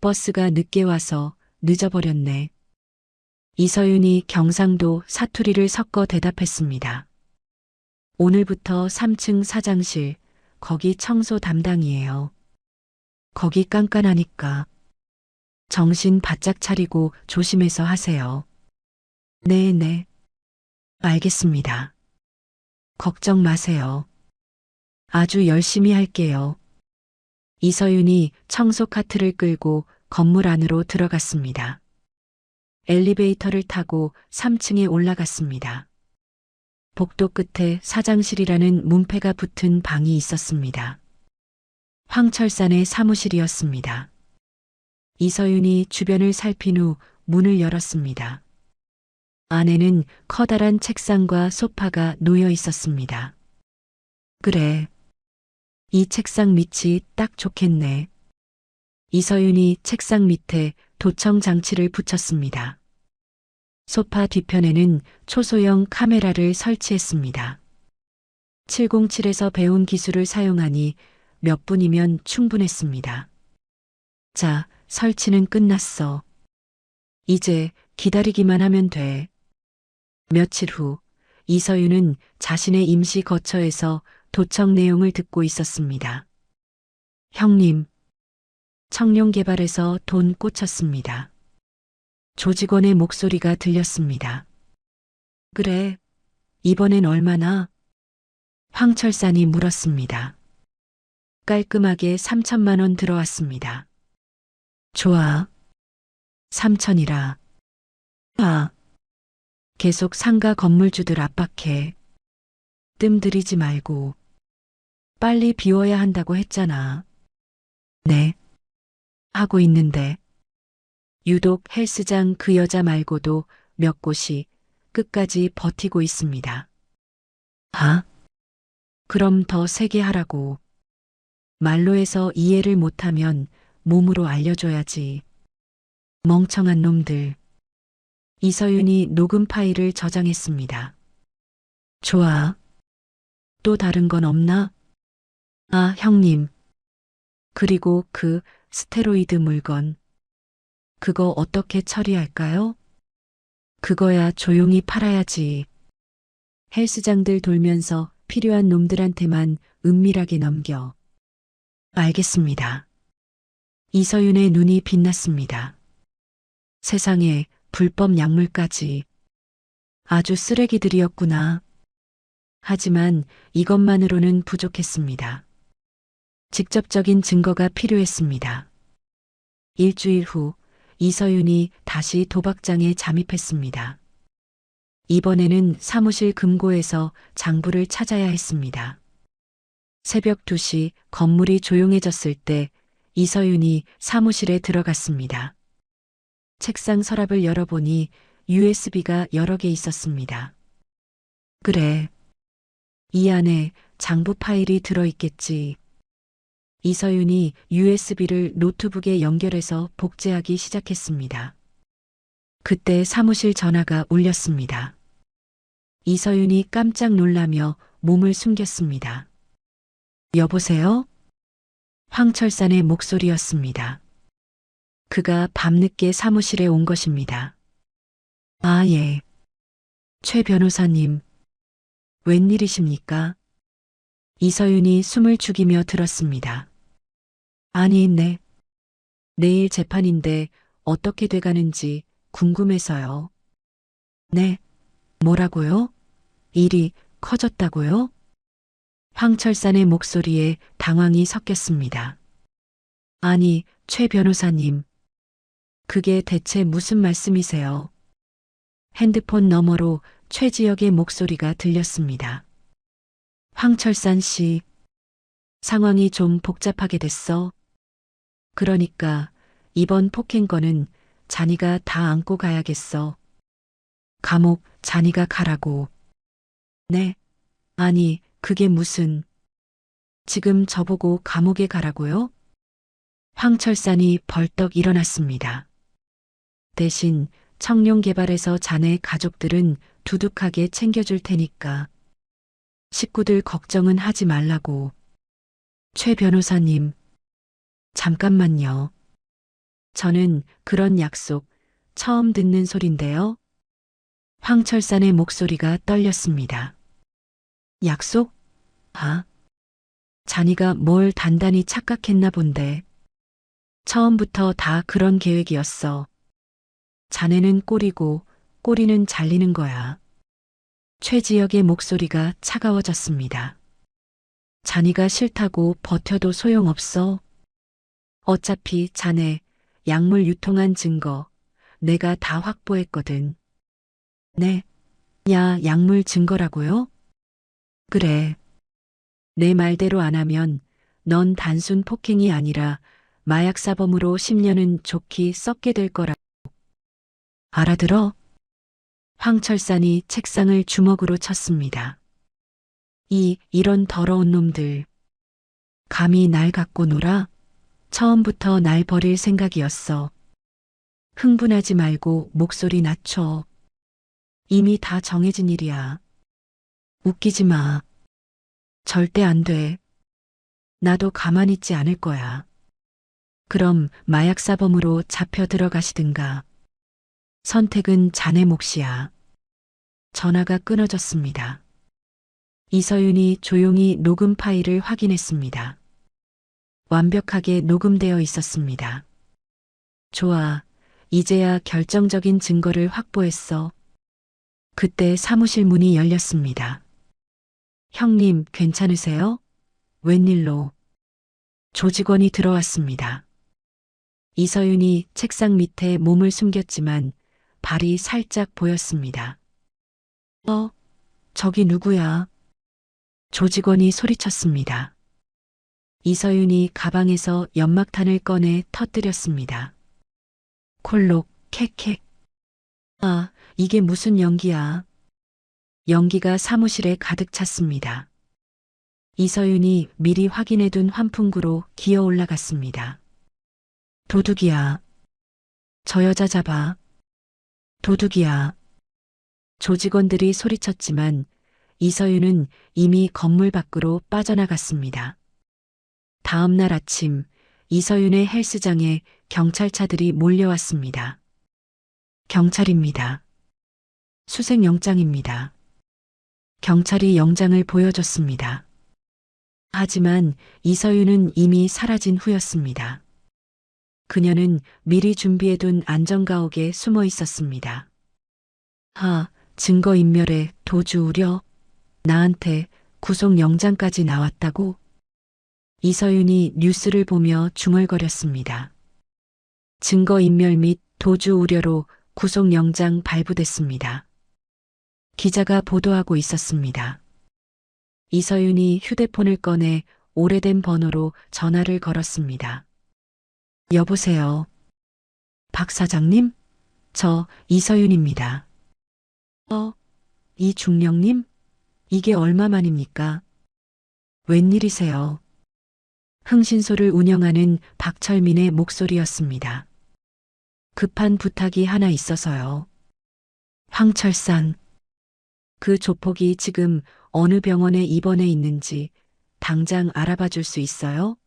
버스가 늦게 와서 늦어버렸네. 이서윤이 경상도 사투리를 섞어 대답했습니다. 오늘부터 3층 사장실, 거기 청소 담당이에요. 거기 깐깐하니까. 정신 바짝 차리고 조심해서 하세요. 네네. 알겠습니다. 걱정 마세요. 아주 열심히 할게요. 이서윤이 청소 카트를 끌고 건물 안으로 들어갔습니다. 엘리베이터를 타고 3층에 올라갔습니다. 복도 끝에 사장실이라는 문패가 붙은 방이 있었습니다. 황철산의 사무실이었습니다. 이서윤이 주변을 살핀 후 문을 열었습니다. 안에는 커다란 책상과 소파가 놓여 있었습니다. 그래. 이 책상 밑이 딱 좋겠네. 이서윤이 책상 밑에 도청 장치를 붙였습니다. 소파 뒤편에는 초소형 카메라를 설치했습니다. 707에서 배운 기술을 사용하니 몇 분이면 충분했습니다. 자, 설치는 끝났어. 이제 기다리기만 하면 돼. 며칠 후 이서윤은 자신의 임시 거처에서 도청 내용을 듣고 있었습니다. 형님, 청룡개발에서 돈 꽂혔습니다. 조직원의 목소리가 들렸습니다. 그래, 이번엔 얼마나? 황철산이 물었습니다. 깔끔하게 3천만 원 들어왔습니다. 좋아. 3천이라. 아, 계속 상가 건물주들 압박해. 뜸 들이지 말고 빨리 비워야 한다고 했잖아. 네, 하고 있는데 유독 헬스장 그 여자 말고도 몇 곳이 끝까지 버티고 있습니다. 아, 그럼 더 세게 하라고. 말로 해서 이해를 못하면 몸으로 알려줘야지. 멍청한 놈들. 이서윤이 녹음 파일을 저장했습니다. 좋아. 또 다른 건 없나? 아, 형님. 그리고 그 스테로이드 물건. 그거 어떻게 처리할까요? 그거야 조용히 팔아야지. 헬스장들 돌면서 필요한 놈들한테만 은밀하게 넘겨. 알겠습니다. 이서윤의 눈이 빛났습니다. 세상에 불법 약물까지. 아주 쓰레기들이었구나. 하지만 이것만으로는 부족했습니다. 직접적인 증거가 필요했습니다. 일주일 후 이서윤이 다시 도박장에 잠입했습니다. 이번에는 사무실 금고에서 장부를 찾아야 했습니다. 새벽 2시 건물이 조용해졌을 때 이서윤이 사무실에 들어갔습니다. 책상 서랍을 열어보니 USB가 여러 개 있었습니다. 그래. 이 안에 장부 파일이 들어있겠지. 이서윤이 USB를 노트북에 연결해서 복제하기 시작했습니다. 그때 사무실 전화가 울렸습니다. 이서윤이 깜짝 놀라며 몸을 숨겼습니다. 여보세요? 황철산의 목소리였습니다. 그가 밤늦게 사무실에 온 것입니다. 아, 예. 최 변호사님, 웬일이십니까? 이서윤이 숨을 죽이며 들었습니다. 아니, 네. 내일 재판인데 어떻게 돼가는지 궁금해서요. 네. 뭐라고요? 일이 커졌다고요? 황철산의 목소리에 당황이 섞였습니다. 아니, 최 변호사님. 그게 대체 무슨 말씀이세요? 핸드폰 너머로 최지혁의 목소리가 들렸습니다. 황철산 씨, 상황이 좀 복잡하게 됐어. 그러니까 이번 폭행건은 자니가 다 안고 가야겠어. 감옥 자니가 가라고. 네. 아니, 그게 무슨. 지금 저보고 감옥에 가라고요? 황철산이 벌떡 일어났습니다. 대신 청룡개발에서 자네 가족들은 두둑하게 챙겨줄 테니까. 식구들 걱정은 하지 말라고. 최 변호사님, 잠깐만요. 저는 그런 약속 처음 듣는 소린데요. 황철산의 목소리가 떨렸습니다. 약속? 아, 자니가 뭘 단단히 착각했나 본데. 처음부터 다 그런 계획이었어. 자네는 꼴이고 꼬리는 잘리는 거야. 최지혁의 목소리가 차가워졌습니다. 자니가 싫다고 버텨도 소용없어. 어차피 자네 약물 유통한 증거 내가 다 확보했거든. 네. 야, 약물 증거라고요? 그래. 내 말대로 안 하면 넌 단순 폭행이 아니라 마약 사범으로 10년은 좋게 썩게 될 거라. 알아들어? 황철산이 책상을 주먹으로 쳤습니다. 이런 더러운 놈들. 감히 날 갖고 놀아? 처음부터 날 버릴 생각이었어. 흥분하지 말고 목소리 낮춰. 이미 다 정해진 일이야. 웃기지 마. 절대 안 돼. 나도 가만히 있지 않을 거야. 그럼 마약 사범으로 잡혀 들어가시든가. 선택은 자네 몫이야. 전화가 끊어졌습니다. 이서윤이 조용히 녹음 파일을 확인했습니다. 완벽하게 녹음되어 있었습니다. 좋아. 이제야 결정적인 증거를 확보했어. 그때 사무실 문이 열렸습니다. 형님, 괜찮으세요? 웬일로? 조직원이 들어왔습니다. 이서윤이 책상 밑에 몸을 숨겼지만 발이 살짝 보였습니다. 저기 누구야? 조직원이 소리쳤습니다. 이서윤이 가방에서 연막탄을 꺼내 터뜨렸습니다. 콜록, 캑캑. 아, 이게 무슨 연기야? 연기가 사무실에 가득 찼습니다. 이서윤이 미리 확인해둔 환풍구로 기어 올라갔습니다. 도둑이야. 저 여자 잡아. 도둑이야. 조직원들이 소리쳤지만 이서윤은 이미 건물 밖으로 빠져나갔습니다. 다음 날 아침 이서윤의 헬스장에 경찰차들이 몰려왔습니다. 경찰입니다. 수색영장입니다. 경찰이 영장을 보여줬습니다. 하지만 이서윤은 이미 사라진 후였습니다. 그녀는 미리 준비해둔 안전가옥에 숨어 있었습니다. 증거인멸에 도주 우려? 나한테 구속영장까지 나왔다고? 이서윤이 뉴스를 보며 중얼거렸습니다. 증거인멸 및 도주 우려로 구속영장 발부됐습니다. 기자가 보도하고 있었습니다. 이서윤이 휴대폰을 꺼내 오래된 번호로 전화를 걸었습니다. 여보세요. 박 사장님? 저 이서윤입니다. 이중령님? 이게 얼마만입니까? 웬일이세요? 흥신소를 운영하는 박철민의 목소리였습니다. 급한 부탁이 하나 있어서요. 황철산. 그 조폭이 지금 어느 병원에 입원해 있는지 당장 알아봐 줄 수 있어요?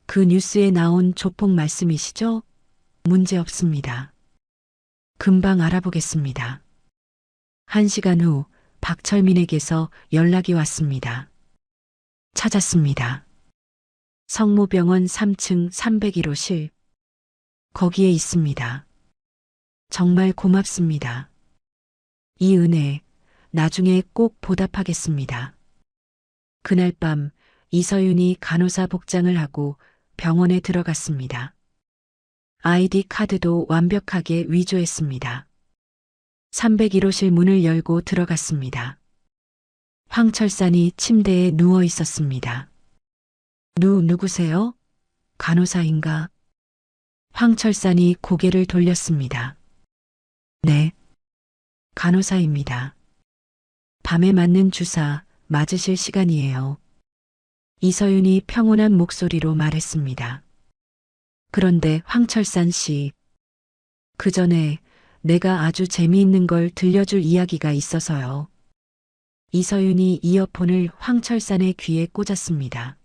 그 뉴스에 나온 조폭 말씀이시죠? 문제 없습니다. 금방 알아보겠습니다. 1시간 후 박철민에게서 연락이 왔습니다. 찾았습니다. 성모병원 3층 301호실. 거기에 있습니다. 정말 고맙습니다. 이 은혜 나중에 꼭 보답하겠습니다. 그날 밤 이서윤이 간호사 복장을 하고 병원에 들어갔습니다. 아이디 카드도 완벽하게 위조했습니다. 301호실 문을 열고 들어갔습니다. 황철산이 침대에 누워 있었습니다. 누구세요? 간호사인가? 황철산이 고개를 돌렸습니다. 네. 간호사입니다. 밤에 맞는 주사 맞으실 시간이에요. 이서윤이 평온한 목소리로 말했습니다. 그런데 황철산 씨, 그 전에 내가 아주 재미있는 걸 들려줄 이야기가 있어서요. 이서윤이 이어폰을 황철산의 귀에 꽂았습니다.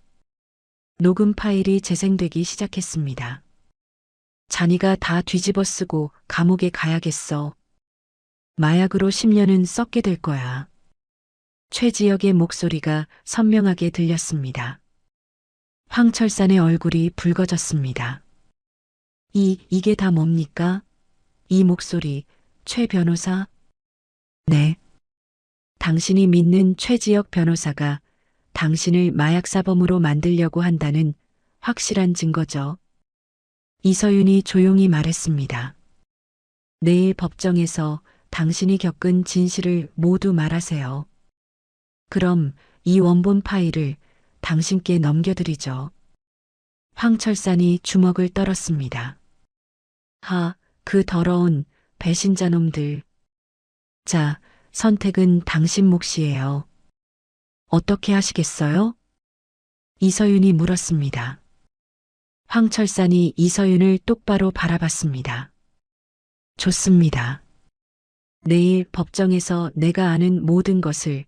녹음 파일이 재생되기 시작했습니다. 자니가 다 뒤집어 쓰고 감옥에 가야겠어. 마약으로 10년은 썩게 될 거야. 최지혁의 목소리가 선명하게 들렸습니다. 황철산의 얼굴이 붉어졌습니다. 이게 다 뭡니까? 이 목소리, 최 변호사? 네. 당신이 믿는 최지혁 변호사가 당신을 마약사범으로 만들려고 한다는 확실한 증거죠. 이서윤이 조용히 말했습니다. 내일 법정에서 당신이 겪은 진실을 모두 말하세요. 그럼 이 원본 파일을 당신께 넘겨드리죠. 황철산이 주먹을 떨었습니다. 그 더러운 배신자 놈들. 자, 선택은 당신 몫이에요. 어떻게 하시겠어요? 이서윤이 물었습니다. 황철산이 이서윤을 똑바로 바라봤습니다. 좋습니다. 내일 법정에서 내가 아는 모든 것을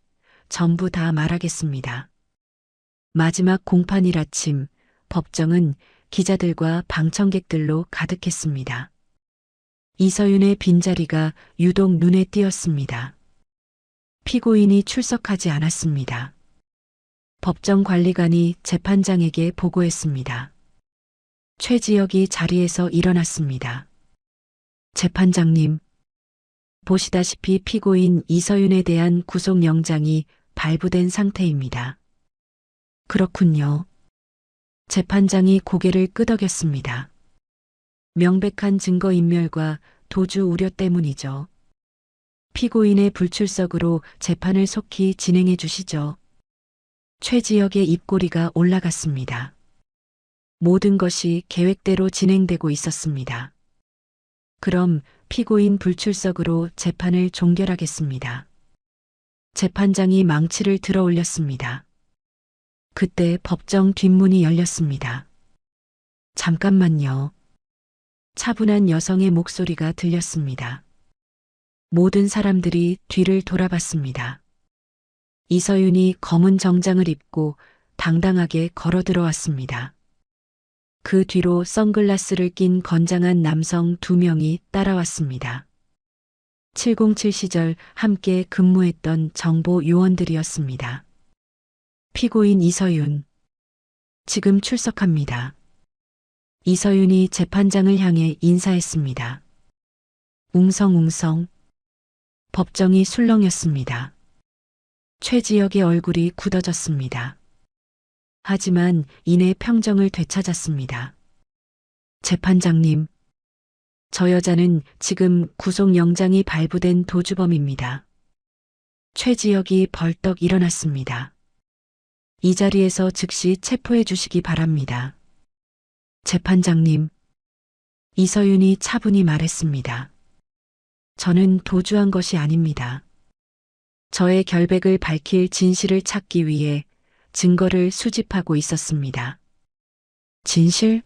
전부 다 말하겠습니다. 마지막 공판일 아침, 법정은 기자들과 방청객들로 가득했습니다. 이서윤의 빈자리가 유독 눈에 띄었습니다. 피고인이 출석하지 않았습니다. 법정 관리관이 재판장에게 보고했습니다. 최지혁이 자리에서 일어났습니다. 재판장님, 보시다시피 피고인 이서윤에 대한 구속영장이 발부된 상태입니다. 그렇군요. 재판장이 고개를 끄덕였습니다. 명백한 증거인멸과 도주 우려 때문이죠. 피고인의 불출석으로 재판을 속히 진행해 주시죠. 최지혁의 입꼬리가 올라갔습니다. 모든 것이 계획대로 진행되고 있었습니다. 그럼 피고인 불출석으로 재판을 종결하겠습니다. 재판장이 망치를 들어 올렸습니다. 그때 법정 뒷문이 열렸습니다. 잠깐만요. 차분한 여성의 목소리가 들렸습니다. 모든 사람들이 뒤를 돌아봤습니다. 이서윤이 검은 정장을 입고 당당하게 걸어 들어왔습니다. 그 뒤로 선글라스를 낀 건장한 남성 2명이 따라왔습니다. 707 시절 함께 근무했던 정보 요원들이었습니다. 피고인 이서윤, 지금 출석합니다. 이서윤이 재판장을 향해 인사했습니다. 웅성웅성. 법정이 술렁였습니다. 최지혁의 얼굴이 굳어졌습니다. 하지만 이내 평정을 되찾았습니다. 재판장님, 저 여자는 지금 구속영장이 발부된 도주범입니다. 최지혁이 벌떡 일어났습니다. 이 자리에서 즉시 체포해 주시기 바랍니다. 재판장님, 이서윤이 차분히 말했습니다. 저는 도주한 것이 아닙니다. 저의 결백을 밝힐 진실을 찾기 위해 증거를 수집하고 있었습니다. 진실?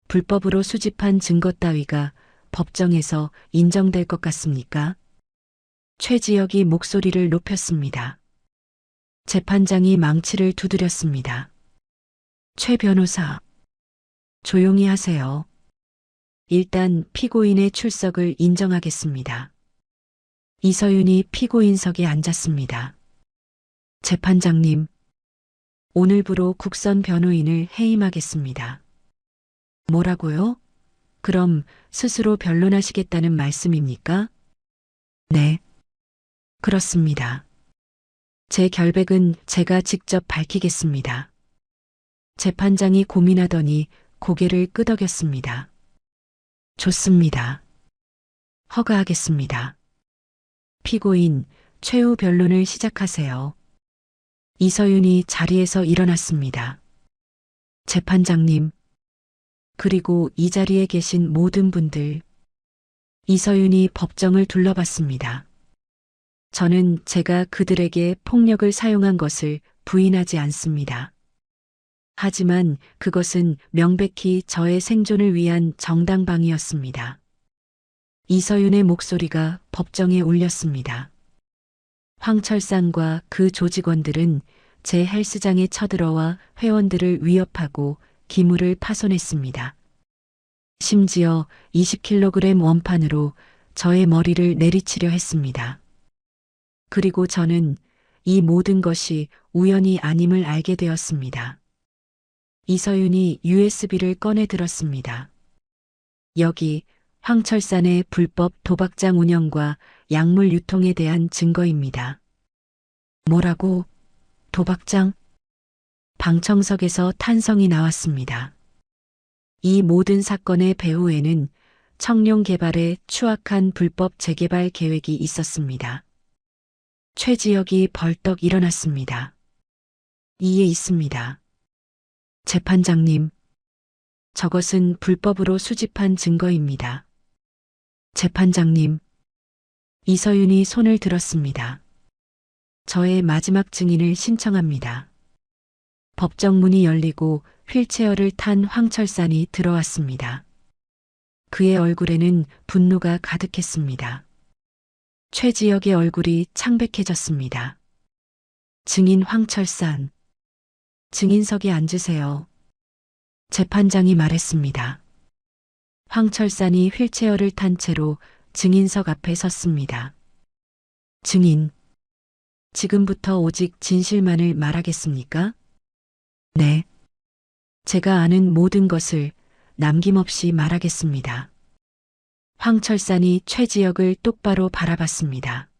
불법으로 수집한 증거 따위가 법정에서 인정될 것 같습니까? 최지혁이 목소리를 높였습니다. 재판장이 망치를 두드렸습니다. 최 변호사, 조용히 하세요. 일단 피고인의 출석을 인정하겠습니다. 이서윤이 피고인석에 앉았습니다. 재판장님, 오늘부로 국선 변호인을 해임하겠습니다. 뭐라고요? 그럼 스스로 변론하시겠다는 말씀입니까? 네, 그렇습니다. 제 결백은 제가 직접 밝히겠습니다. 재판장이 고민하더니 고개를 끄덕였습니다. 좋습니다. 허가하겠습니다. 피고인 최후 변론을 시작하세요. 이서윤이 자리에서 일어났습니다. 재판장님, 그리고 이 자리에 계신 모든 분들. 이서윤이 법정을 둘러봤습니다. 저는 제가 그들에게 폭력을 사용한 것을 부인하지 않습니다. 하지만 그것은 명백히 저의 생존을 위한 정당방위였습니다. 이서윤의 목소리가 법정에 울렸습니다. 황철산과 그 조직원들은 제 헬스장에 쳐들어와 회원들을 위협하고 기물을 파손했습니다. 심지어 20kg 원판으로 저의 머리를 내리치려 했습니다. 그리고 저는 이 모든 것이 우연이 아님을 알게 되었습니다. 이서윤이 USB를 꺼내 들었습니다. 여기 황철산의 불법 도박장 운영과 약물 유통에 대한 증거입니다. 뭐라고? 도박장? 방청석에서 탄성이 나왔습니다. 이 모든 사건의 배후에는 청룡개발의 추악한 불법 재개발 계획이 있었습니다. 최지혁이 벌떡 일어났습니다. 이에 있습니다. 재판장님, 저것은 불법으로 수집한 증거입니다. 재판장님, 이서윤이 손을 들었습니다. 저의 마지막 증인을 신청합니다. 법정 문이 열리고 휠체어를 탄 황철산이 들어왔습니다. 그의 얼굴에는 분노가 가득했습니다. 최지혁의 얼굴이 창백해졌습니다. 증인 황철산, 증인석에 앉으세요. 재판장이 말했습니다. 황철산이 휠체어를 탄 채로 증인석 앞에 섰습니다. 증인, 지금부터 오직 진실만을 말하겠습니까? 네. 제가 아는 모든 것을 남김없이 말하겠습니다. 황철산이 최지혁을 똑바로 바라봤습니다.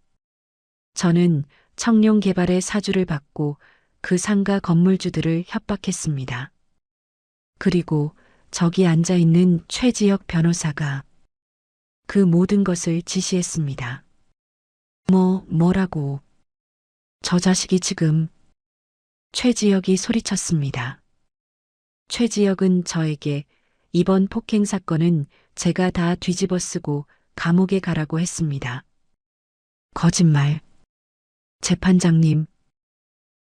저는 청룡개발의 사주를 받고 그 상가 건물주들을 협박했습니다. 그리고 저기 앉아 있는 최지혁 변호사가 그 모든 것을 지시했습니다. 뭐라고? 저 자식이 지금. 최지혁이 소리쳤습니다. 최지혁은 저에게 이번 폭행 사건은 제가 다 뒤집어 쓰고 감옥에 가라고 했습니다. 거짓말. 재판장님,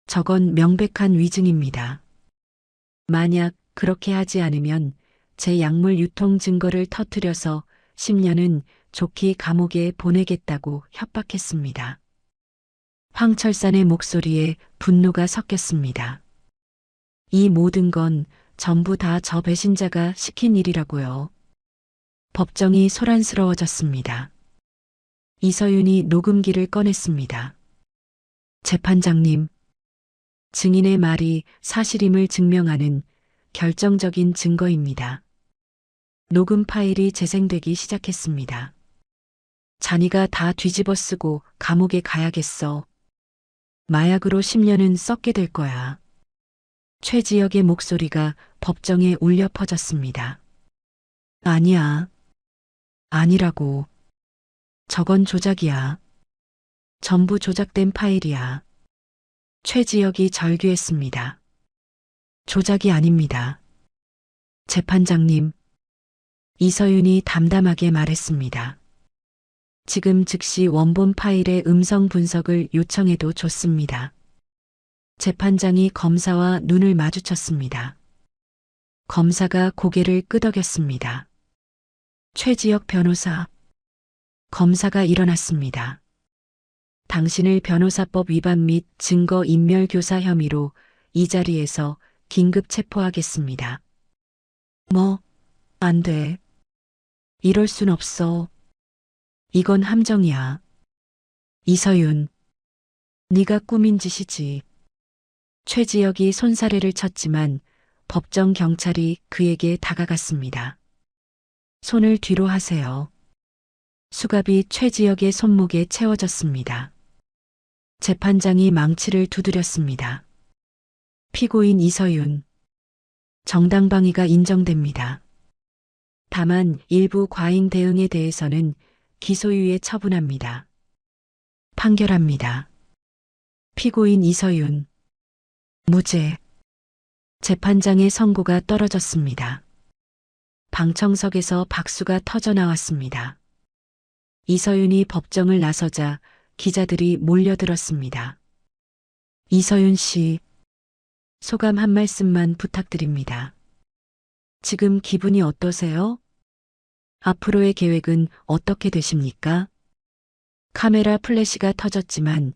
저건 명백한 위증입니다. 만약 그렇게 하지 않으면 제 약물 유통 증거를 터뜨려서 10년은 좋게 감옥에 보내겠다고 협박했습니다. 황철산의 목소리에 분노가 섞였습니다. 이 모든 건 전부 다 저 배신자가 시킨 일이라고요. 법정이 소란스러워졌습니다. 이서윤이 녹음기를 꺼냈습니다. 재판장님, 증인의 말이 사실임을 증명하는 결정적인 증거입니다. 녹음 파일이 재생되기 시작했습니다. 자니가 다 뒤집어 쓰고 감옥에 가야겠어. 마약으로 10년은 썩게 될 거야. 최지혁의 목소리가 법정에 울려 퍼졌습니다. 아니야. 아니라고. 저건 조작이야. 전부 조작된 파일이야. 최지혁이 절규했습니다. 조작이 아닙니다. 재판장님. 이서윤이 담담하게 말했습니다. 지금 즉시 원본 파일의 음성 분석을 요청해도 좋습니다. 재판장이 검사와 눈을 마주쳤습니다. 검사가 고개를 끄덕였습니다. 최지혁 변호사. 검사가 일어났습니다. 당신을 변호사법 위반 및 증거인멸교사 혐의로 이 자리에서 긴급 체포하겠습니다. 안 돼. 이럴 순 없어. 이건 함정이야. 이서윤. 네가 꾸민 짓이지. 최지혁이 손사래를 쳤지만 법정 경찰이 그에게 다가갔습니다. 손을 뒤로 하세요. 수갑이 최지혁의 손목에 채워졌습니다. 재판장이 망치를 두드렸습니다. 피고인 이서윤. 정당방위가 인정됩니다. 다만 일부 과잉 대응에 대해서는 기소유예 처분합니다. 판결합니다. 피고인 이서윤. 무죄. 재판장의 선고가 떨어졌습니다. 방청석에서 박수가 터져 나왔습니다. 이서윤이 법정을 나서자 기자들이 몰려들었습니다. 이서윤 씨, 소감 한 말씀만 부탁드립니다. 지금 기분이 어떠세요? 앞으로의 계획은 어떻게 되십니까? 카메라 플래시가 터졌지만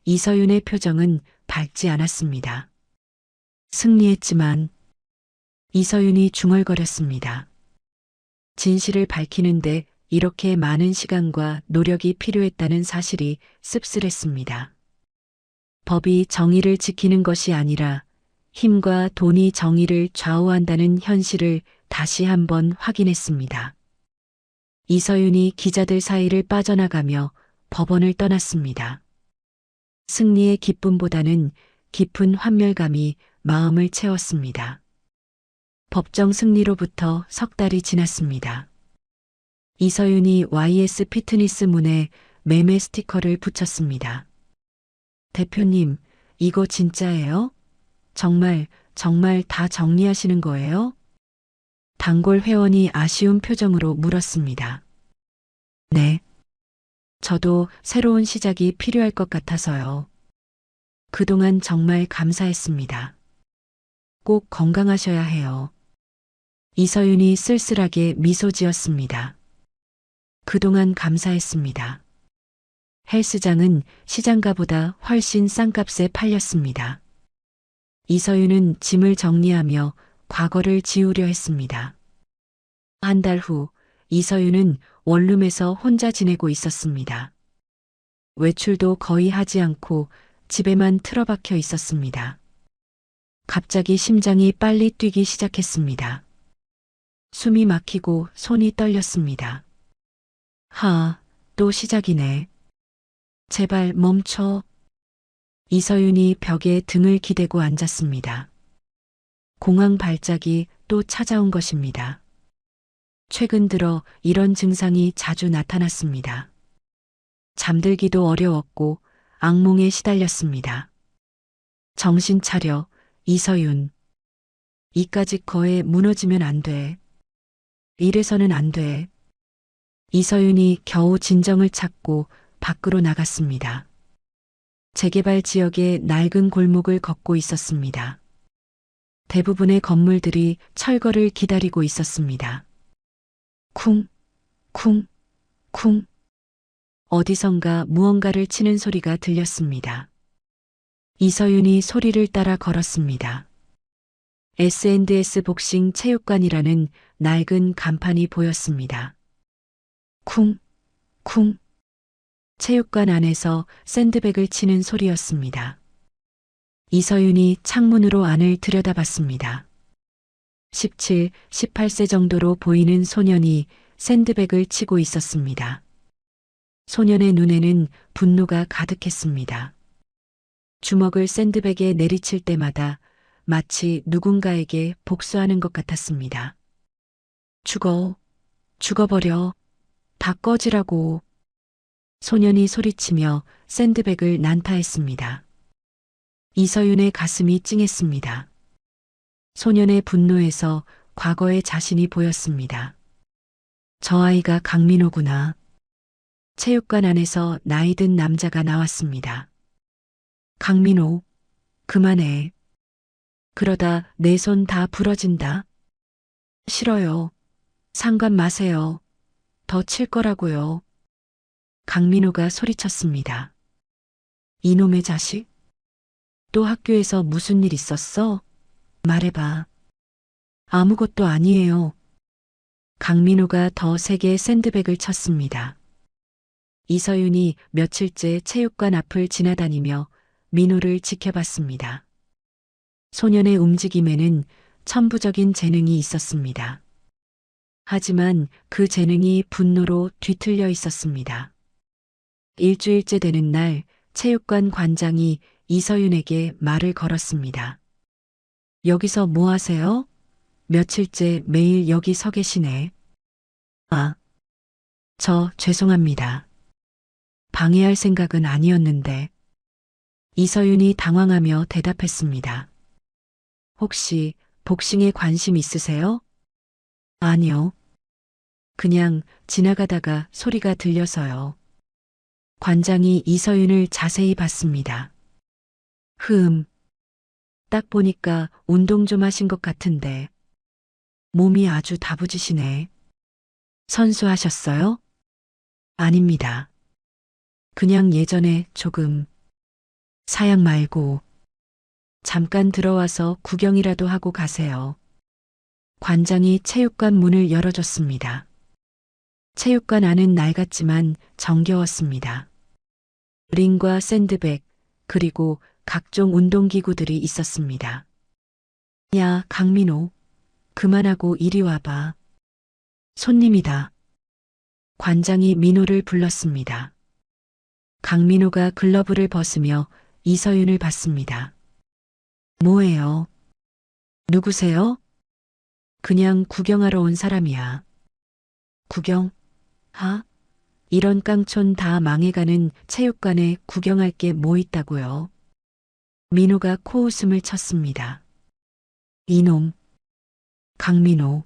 이서윤의 표정은 밝지 않았습니다. 승리했지만 이서윤이 중얼거렸습니다. 진실을 밝히는데 이렇게 많은 시간과 노력이 필요했다는 사실이 씁쓸했습니다. 법이 정의를 지키는 것이 아니라 힘과 돈이 정의를 좌우한다는 현실을 다시 한번 확인했습니다. 이서윤이 기자들 사이를 빠져나가며 법원을 떠났습니다. 승리의 기쁨보다는 깊은 환멸감이 마음을 채웠습니다. 법정 승리로부터 석 달이 지났습니다. 이서윤이 YS 피트니스 문에 매매 스티커를 붙였습니다. 대표님, 이거 진짜예요? 정말 다 정리하시는 거예요? 단골 회원이 아쉬운 표정으로 물었습니다. 네. 저도 새로운 시작이 필요할 것 같아서요. 그동안 정말 감사했습니다. 꼭 건강하셔야 해요. 이서윤이 쓸쓸하게 미소 지었습니다. 그동안 감사했습니다. 헬스장은 시장가보다 훨씬 싼 값에 팔렸습니다. 이서윤은 짐을 정리하며 과거를 지우려 했습니다. 한 달 후 이서윤은 원룸에서 혼자 지내고 있었습니다. 외출도 거의 하지 않고 집에만 틀어박혀 있었습니다. 갑자기 심장이 빨리 뛰기 시작했습니다. 숨이 막히고 손이 떨렸습니다. 또 시작이네. 제발 멈춰. 이서윤이 벽에 등을 기대고 앉았습니다. 공황 발작이 또 찾아온 것입니다. 최근 들어 이런 증상이 자주 나타났습니다. 잠들기도 어려웠고 악몽에 시달렸습니다. 정신 차려, 이서윤. 이까짓 거에 무너지면 안 돼. 이래서는 안 돼. 이서윤이 겨우 진정을 찾고 밖으로 나갔습니다. 재개발 지역의 낡은 골목을 걷고 있었습니다. 대부분의 건물들이 철거를 기다리고 있었습니다. 쿵, 쿵, 쿵. 어디선가 무언가를 치는 소리가 들렸습니다. 이서윤이 소리를 따라 걸었습니다. S&S 복싱 체육관이라는 낡은 간판이 보였습니다. 쿵, 쿵. 체육관 안에서 샌드백을 치는 소리였습니다. 이서윤이 창문으로 안을 들여다봤습니다. 17, 18세 정도로 보이는 소년이 샌드백을 치고 있었습니다. 소년의 눈에는 분노가 가득했습니다. 주먹을 샌드백에 내리칠 때마다 마치 누군가에게 복수하는 것 같았습니다. 죽어버려. 다 꺼지라고. 소년이 소리치며 샌드백을 난타했습니다. 이서윤의 가슴이 찡했습니다. 소년의 분노에서 과거의 자신이 보였습니다. 저 아이가 강민호구나. 체육관 안에서 나이든 남자가 나왔습니다. 강민호, 그만해. 그러다 내 손 다 부러진다. 싫어요. 상관 마세요. 더 칠 거라고요. 강민호가 소리쳤습니다. 이놈의 자식? 또 학교에서 무슨 일 있었어? 말해봐. 아무것도 아니에요. 강민호가 더 세게 샌드백을 쳤습니다. 이서윤이 며칠째 체육관 앞을 지나다니며 민호를 지켜봤습니다. 소년의 움직임에는 천부적인 재능이 있었습니다. 하지만 그 재능이 분노로 뒤틀려 있었습니다. 일주일째 되는 날 체육관 관장이 이서윤에게 말을 걸었습니다. 여기서 뭐 하세요? 며칠째 매일 여기 서 계시네. 아, 저 죄송합니다. 방해할 생각은 아니었는데. 이서윤이 당황하며 대답했습니다. 혹시 복싱에 관심 있으세요? 아니요. 그냥 지나가다가 소리가 들려서요. 관장이 이서윤을 자세히 봤습니다. 딱 보니까 운동 좀 하신 것 같은데. 몸이 아주 다부지시네. 선수 하셨어요? 아닙니다. 그냥 예전에 조금. 사양 말고. 잠깐 들어와서 구경이라도 하고 가세요. 관장이 체육관 문을 열어줬습니다. 체육관 안은 낡았지만 정겨웠습니다. 링과 샌드백, 그리고 각종 운동기구들이 있었습니다. 야, 강민호. 그만하고 이리 와봐. 손님이다. 관장이 민호를 불렀습니다. 강민호가 글러브를 벗으며 이서윤을 봤습니다. 뭐예요? 누구세요? 그냥 구경하러 온 사람이야. 구경? 이런 깡촌 다 망해가는 체육관에 구경할 게 뭐 있다고요? 민호가 코웃음을 쳤습니다. 이놈. 강민호.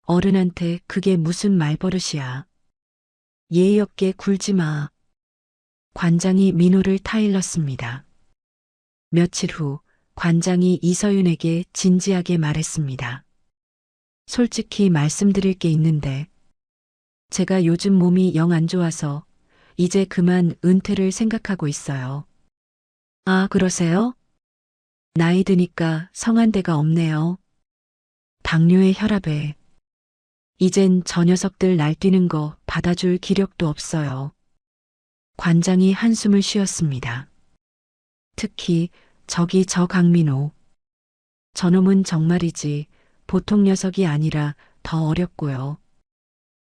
어른한테 그게 무슨 말버릇이야. 예의 없게 굴지 마. 관장이 민호를 타일렀습니다. 며칠 후 관장이 이서윤에게 진지하게 말했습니다. 솔직히 말씀드릴 게 있는데 제가 요즘 몸이 영 안 좋아서 이제 그만 은퇴를 생각하고 있어요. 아, 그러세요? 나이 드니까 성한 데가 없네요. 당뇨의 혈압에. 이젠 저 녀석들 날뛰는 거 받아줄 기력도 없어요. 관장이 한숨을 쉬었습니다. 특히 저기 저 강민호. 저놈은 정말이지 보통 녀석이 아니라 더 어렵고요.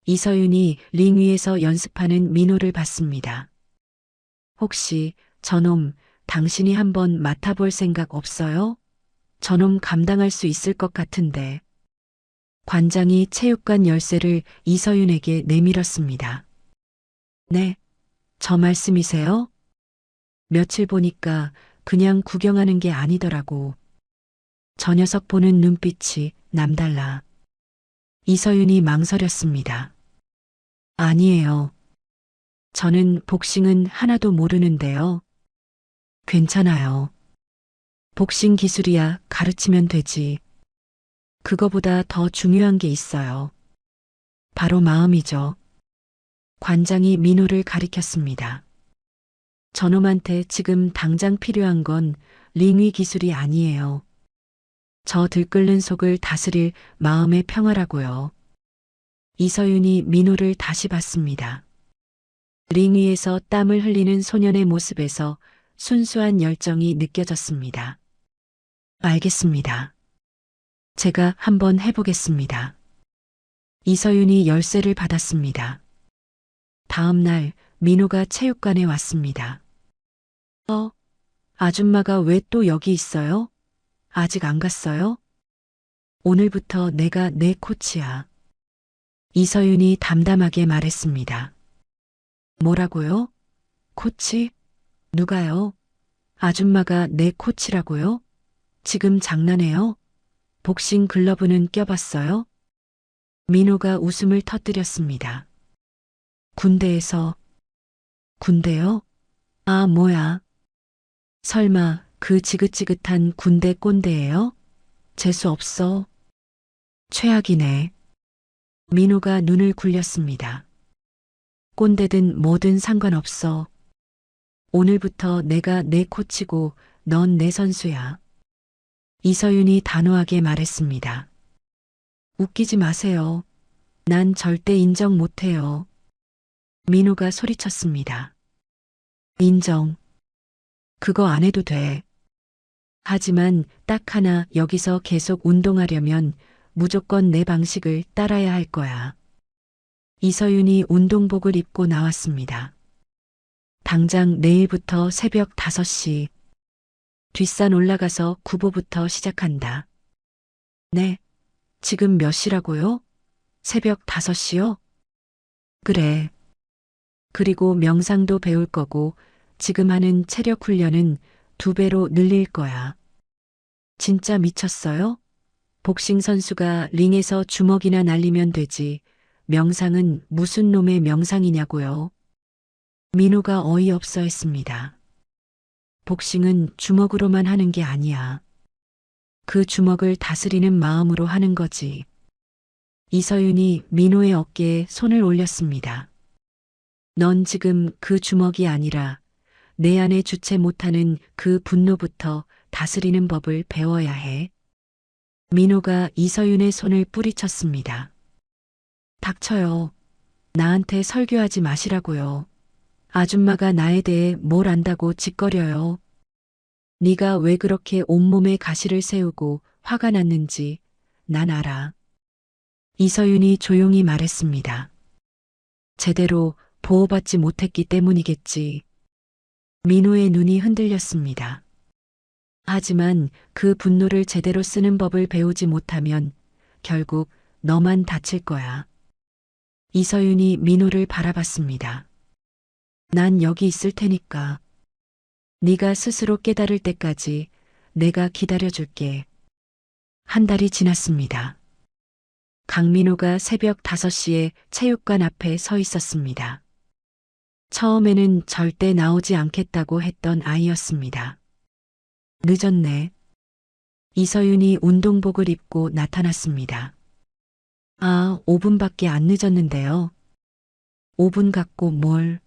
이서윤이 링 위에서 연습하는 민호를 봤습니다. 혹시 저놈 당신이 한번 맡아볼 생각 없어요? 저놈 감당할 수 있을 것 같은데. 관장이 체육관 열쇠를 이서윤에게 내밀었습니다. 네, 저 말씀이세요? 며칠 보니까 그냥 구경하는 게 아니더라고. 저 녀석 보는 눈빛이 남달라. 이서윤이 망설였습니다. 아니에요. 저는 복싱은 하나도 모르는데요. 괜찮아요. 복싱 기술이야 가르치면 되지. 그거보다 더 중요한 게 있어요. 바로 마음이죠. 관장이 민호를 가리켰습니다. 저놈한테 지금 당장 필요한 건 링위 기술이 아니에요. 저 들끓는 속을 다스릴 마음의 평화라고요. 이서윤이 민호를 다시 봤습니다. 링 위에서 땀을 흘리는 소년의 모습에서 순수한 열정이 느껴졌습니다. 알겠습니다. 제가 한번 해보겠습니다. 이서윤이 열쇠를 받았습니다. 다음 날 민호가 체육관에 왔습니다. 아줌마가 왜 또 여기 있어요? 아직 안 갔어요? 오늘부터 내가 내 코치야. 이서윤이 담담하게 말했습니다. 뭐라고요? 코치? 누가요? 아줌마가 내 코치라고요? 지금 장난해요? 복싱 글러브는 껴봤어요? 민호가 웃음을 터뜨렸습니다. 군대에서. 군대요? 아, 뭐야. 설마 그 지긋지긋한 군대 꼰대예요? 재수 없어. 최악이네. 민호가 눈을 굴렸습니다. 꼰대든 뭐든 상관없어. 오늘부터 내가 내 코치고 넌 내 선수야. 이서윤이 단호하게 말했습니다. 웃기지 마세요. 난 절대 인정 못해요. 민호가 소리쳤습니다. 인정. 그거 안 해도 돼. 하지만 딱 하나 여기서 계속 운동하려면 무조건 내 방식을 따라야 할 거야. 이서윤이 운동복을 입고 나왔습니다. 당장 내일부터 새벽 5시. 뒷산 올라가서 구보부터 시작한다. 네. 지금 몇 시라고요? 새벽 5시요? 그래. 그리고 명상도 배울 거고 지금 하는 체력 훈련은 2배로 늘릴 거야. 진짜 미쳤어요? 복싱 선수가 링에서 주먹이나 날리면 되지. 명상은 무슨 놈의 명상이냐고요. 민호가 어이없어 했습니다. 복싱은 주먹으로만 하는 게 아니야. 그 주먹을 다스리는 마음으로 하는 거지. 이서윤이 민호의 어깨에 손을 올렸습니다. 넌 지금 그 주먹이 아니라 내 안에 주체 못하는 그 분노부터 다스리는 법을 배워야 해. 민호가 이서윤의 손을 뿌리쳤습니다. 닥쳐요. 나한테 설교하지 마시라고요. 아줌마가 나에 대해 뭘 안다고 짓거려요. 네가 왜 그렇게 온몸에 가시를 세우고 화가 났는지 난 알아. 이서윤이 조용히 말했습니다. 제대로 보호받지 못했기 때문이겠지. 민호의 눈이 흔들렸습니다. 하지만 그 분노를 제대로 쓰는 법을 배우지 못하면 결국 너만 다칠 거야. 이서윤이 민호를 바라봤습니다. 난 여기 있을 테니까. 네가 스스로 깨달을 때까지 내가 기다려줄게. 한 달이 지났습니다. 강민호가 새벽 5시에 체육관 앞에 서 있었습니다. 처음에는 절대 나오지 않겠다고 했던 아이였습니다. 늦었네. 이서윤이 운동복을 입고 나타났습니다. 아, 5분밖에 안 늦었는데요. 5분 갖고 뭘.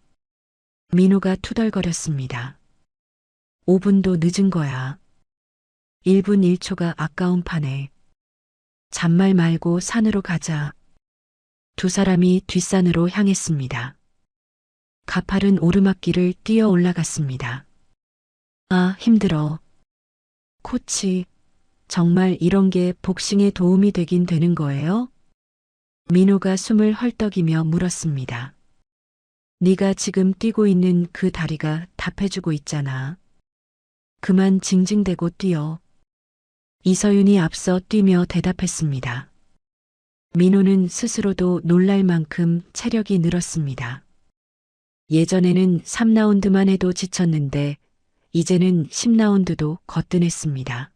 민호가 투덜거렸습니다. 5분도 늦은 거야. 1분 1초가 아까운 판에. 잔말 말고 산으로 가자. 두 사람이 뒷산으로 향했습니다. 가파른 오르막길을 뛰어 올라갔습니다. 아, 힘들어. 코치, 정말 이런 게 복싱에 도움이 되긴 되는 거예요? 민호가 숨을 헐떡이며 물었습니다. 네가 지금 뛰고 있는 그 다리가 답해주고 있잖아. 그만 징징대고 뛰어. 이서윤이 앞서 뛰며 대답했습니다. 민호는 스스로도 놀랄 만큼 체력이 늘었습니다. 예전에는 3라운드만 해도 지쳤는데 이제는 10라운드도 거뜬했습니다.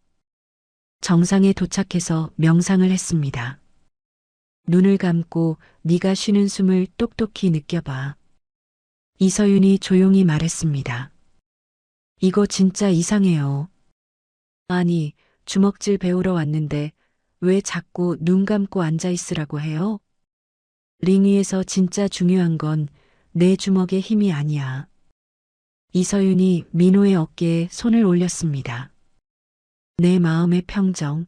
정상에 도착해서 명상을 했습니다. 눈을 감고 네가 쉬는 숨을 똑똑히 느껴봐. 이서윤이 조용히 말했습니다. 이거 진짜 이상해요. 아니, 주먹질 배우러 왔는데 왜 자꾸 눈 감고 앉아 있으라고 해요? 링 위에서 진짜 중요한 건 내 주먹의 힘이 아니야. 이서윤이 민호의 어깨에 손을 올렸습니다. 내 마음의 평정.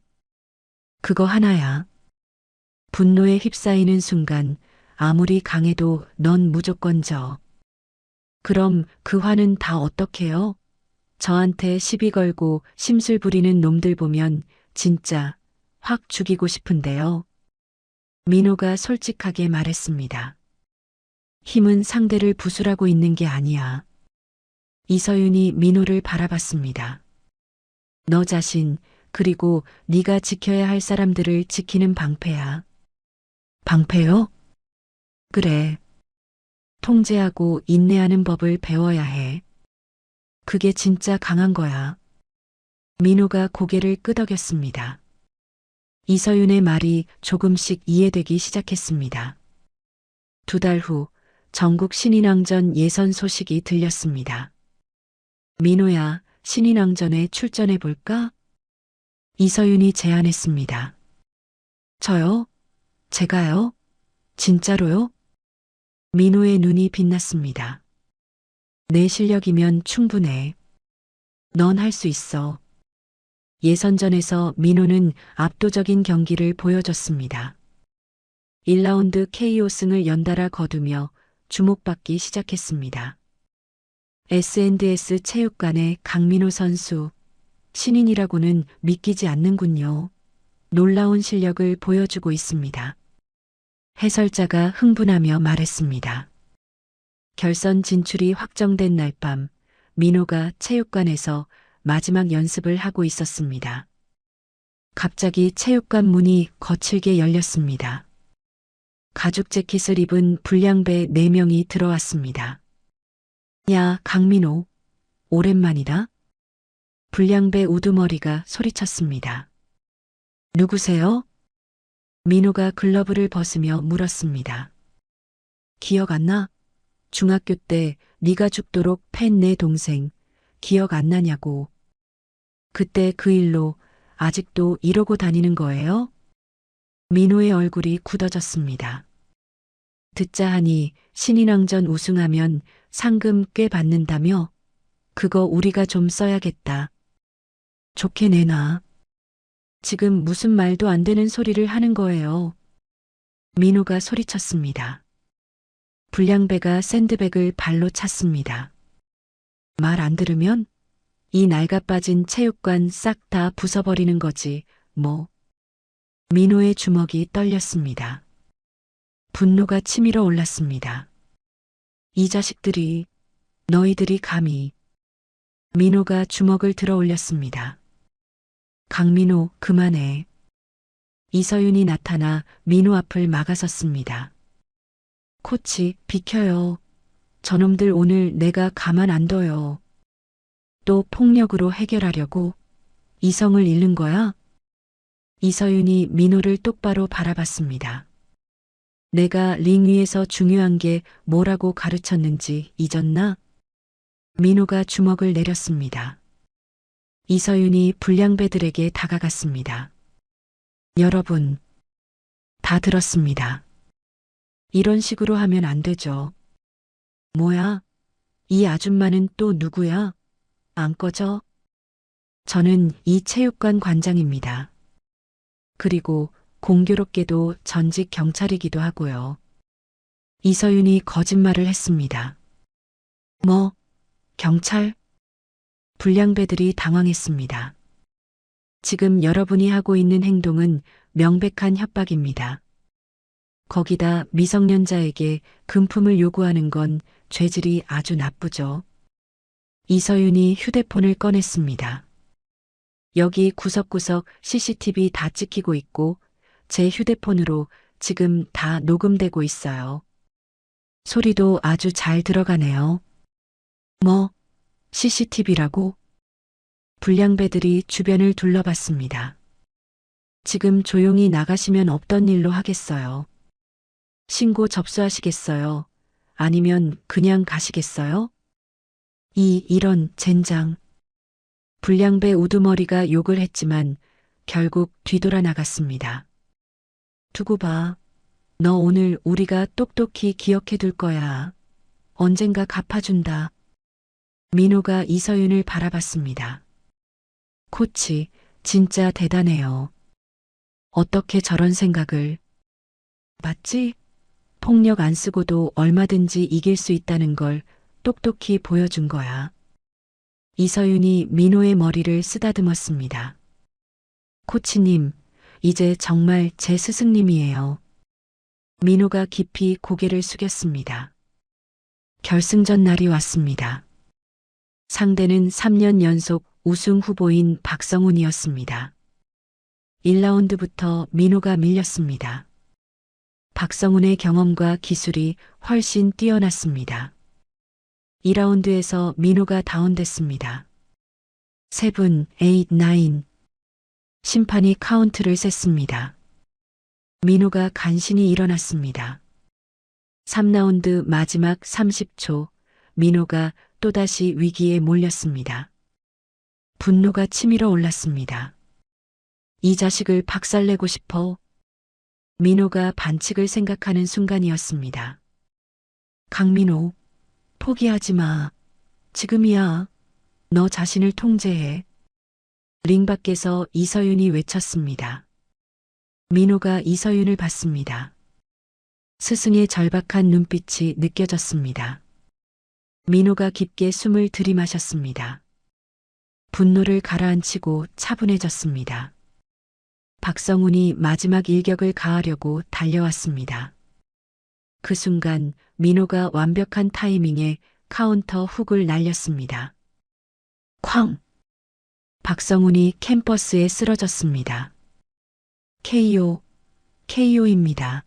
그거 하나야. 분노에 휩싸이는 순간 아무리 강해도 넌 무조건 져. 그럼 그 화는 다 어떡해요? 저한테 시비 걸고 심술 부리는 놈들 보면 진짜 확 죽이고 싶은데요. 민호가 솔직하게 말했습니다. 힘은 상대를 부술하고 있는 게 아니야. 이서윤이 민호를 바라봤습니다. 너 자신, 그리고 네가 지켜야 할 사람들을 지키는 방패야. 방패요? 그래. 통제하고 인내하는 법을 배워야 해. 그게 진짜 강한 거야. 민호가 고개를 끄덕였습니다. 이서윤의 말이 조금씩 이해되기 시작했습니다. 2달 후 전국 신인왕전 예선 소식이 들렸습니다. 민호야, 신인왕전에 출전해 볼까? 이서윤이 제안했습니다. 저요? 제가요? 진짜로요? 민호의 눈이 빛났습니다. 내 실력이면 충분해. 넌 할 수 있어. 예선전에서 민호는 압도적인 경기를 보여줬습니다. 1라운드 KO승을 연달아 거두며 주목받기 시작했습니다. S&S 체육관의 강민호 선수, 신인이라고는 믿기지 않는군요. 놀라운 실력을 보여주고 있습니다. 해설자가 흥분하며 말했습니다. 결선 진출이 확정된 날 밤, 민호가 체육관에서 마지막 연습을 하고 있었습니다. 갑자기 체육관 문이 거칠게 열렸습니다. 가죽 재킷을 입은 불량배 4명이 들어왔습니다. 야, 강민호. 오랜만이다. 불량배 우두머리가 소리쳤습니다. 누구세요? 민호가 글러브를 벗으며 물었습니다. 기억 안 나? 중학교 때 네가 죽도록 팬 내 동생 기억 안 나냐고. 그때 그 일로 아직도 이러고 다니는 거예요? 민호의 얼굴이 굳어졌습니다. 듣자 하니 신인왕전 우승하면 상금 꽤 받는다며? 그거 우리가 좀 써야겠다. 좋게 내놔. 지금 무슨 말도 안 되는 소리를 하는 거예요. 민호가 소리쳤습니다. 불량배가 샌드백을 발로 찼습니다. 말 안 들으면 이 낡아빠진 체육관 싹 다 부숴버리는 거지, 뭐. 민호의 주먹이 떨렸습니다. 분노가 치밀어 올랐습니다. 이 자식들이, 너희들이 감히. 민호가 주먹을 들어 올렸습니다. 강민호, 그만해. 이서윤이 나타나 민호 앞을 막아섰습니다. 코치, 비켜요. 저놈들 오늘 내가 가만 안 둬요. 또 폭력으로 해결하려고 이성을 잃는 거야? 이서윤이 민호를 똑바로 바라봤습니다. 내가 링 위에서 중요한 게 뭐라고 가르쳤는지 잊었나? 민호가 주먹을 내렸습니다. 이서윤이 불량배들에게 다가갔습니다. 여러분, 다 들었습니다. 이런 식으로 하면 안 되죠. 뭐야? 이 아줌마는 또 누구야? 안 꺼져? 저는 이 체육관 관장입니다. 그리고 공교롭게도 전직 경찰이기도 하고요. 이서윤이 거짓말을 했습니다. 뭐, 경찰? 불량배들이 당황했습니다. 지금 여러분이 하고 있는 행동은 명백한 협박입니다. 거기다 미성년자에게 금품을 요구하는 건 죄질이 아주 나쁘죠. 이서윤이 휴대폰을 꺼냈습니다. 여기 구석구석 CCTV 다 찍히고 있고 제 휴대폰으로 지금 다 녹음되고 있어요. 소리도 아주 잘 들어가네요. 뭐, CCTV라고? 불량배들이 주변을 둘러봤습니다. 지금 조용히 나가시면 없던 일로 하겠어요. 신고 접수하시겠어요? 아니면 그냥 가시겠어요? 이런 젠장. 불량배 우두머리가 욕을 했지만 결국 뒤돌아 나갔습니다. 두고 봐. 너 오늘 우리가 똑똑히 기억해 둘 거야. 언젠가 갚아준다. 민호가 이서윤을 바라봤습니다. 코치, 진짜 대단해요. 어떻게 저런 생각을. 맞지? 폭력 안 쓰고도 얼마든지 이길 수 있다는 걸 똑똑히 보여준 거야. 이서윤이 민호의 머리를 쓰다듬었습니다. 코치님, 이제 정말 제 스승님이에요. 민호가 깊이 고개를 숙였습니다. 결승전 날이 왔습니다. 상대는 3년 연속 우승 후보인 박성훈이었습니다. 1라운드부터 민호가 밀렸습니다. 박성훈의 경험과 기술이 훨씬 뛰어났습니다. 2라운드에서 민호가 다운됐습니다. 7, 8, 9. 심판이 카운트를 셌습니다. 민호가 간신히 일어났습니다. 3라운드 마지막 30초, 민호가 또다시 위기에 몰렸습니다. 분노가 치밀어 올랐습니다. 이 자식을 박살내고 싶어. 민호가 반칙을 생각하는 순간이었습니다. 강민호, 포기하지 마. 지금이야. 너 자신을 통제해. 링 밖에서 이서윤이 외쳤습니다. 민호가 이서윤을 봤습니다. 스승의 절박한 눈빛이 느껴졌습니다. 민호가 깊게 숨을 들이마셨습니다. 분노를 가라앉히고 차분해졌습니다. 박성훈이 마지막 일격을 가하려고 달려왔습니다. 그 순간 민호가 완벽한 타이밍에 카운터 훅을 날렸습니다. 쾅! 박성훈이 캠퍼스에 쓰러졌습니다. KO입니다.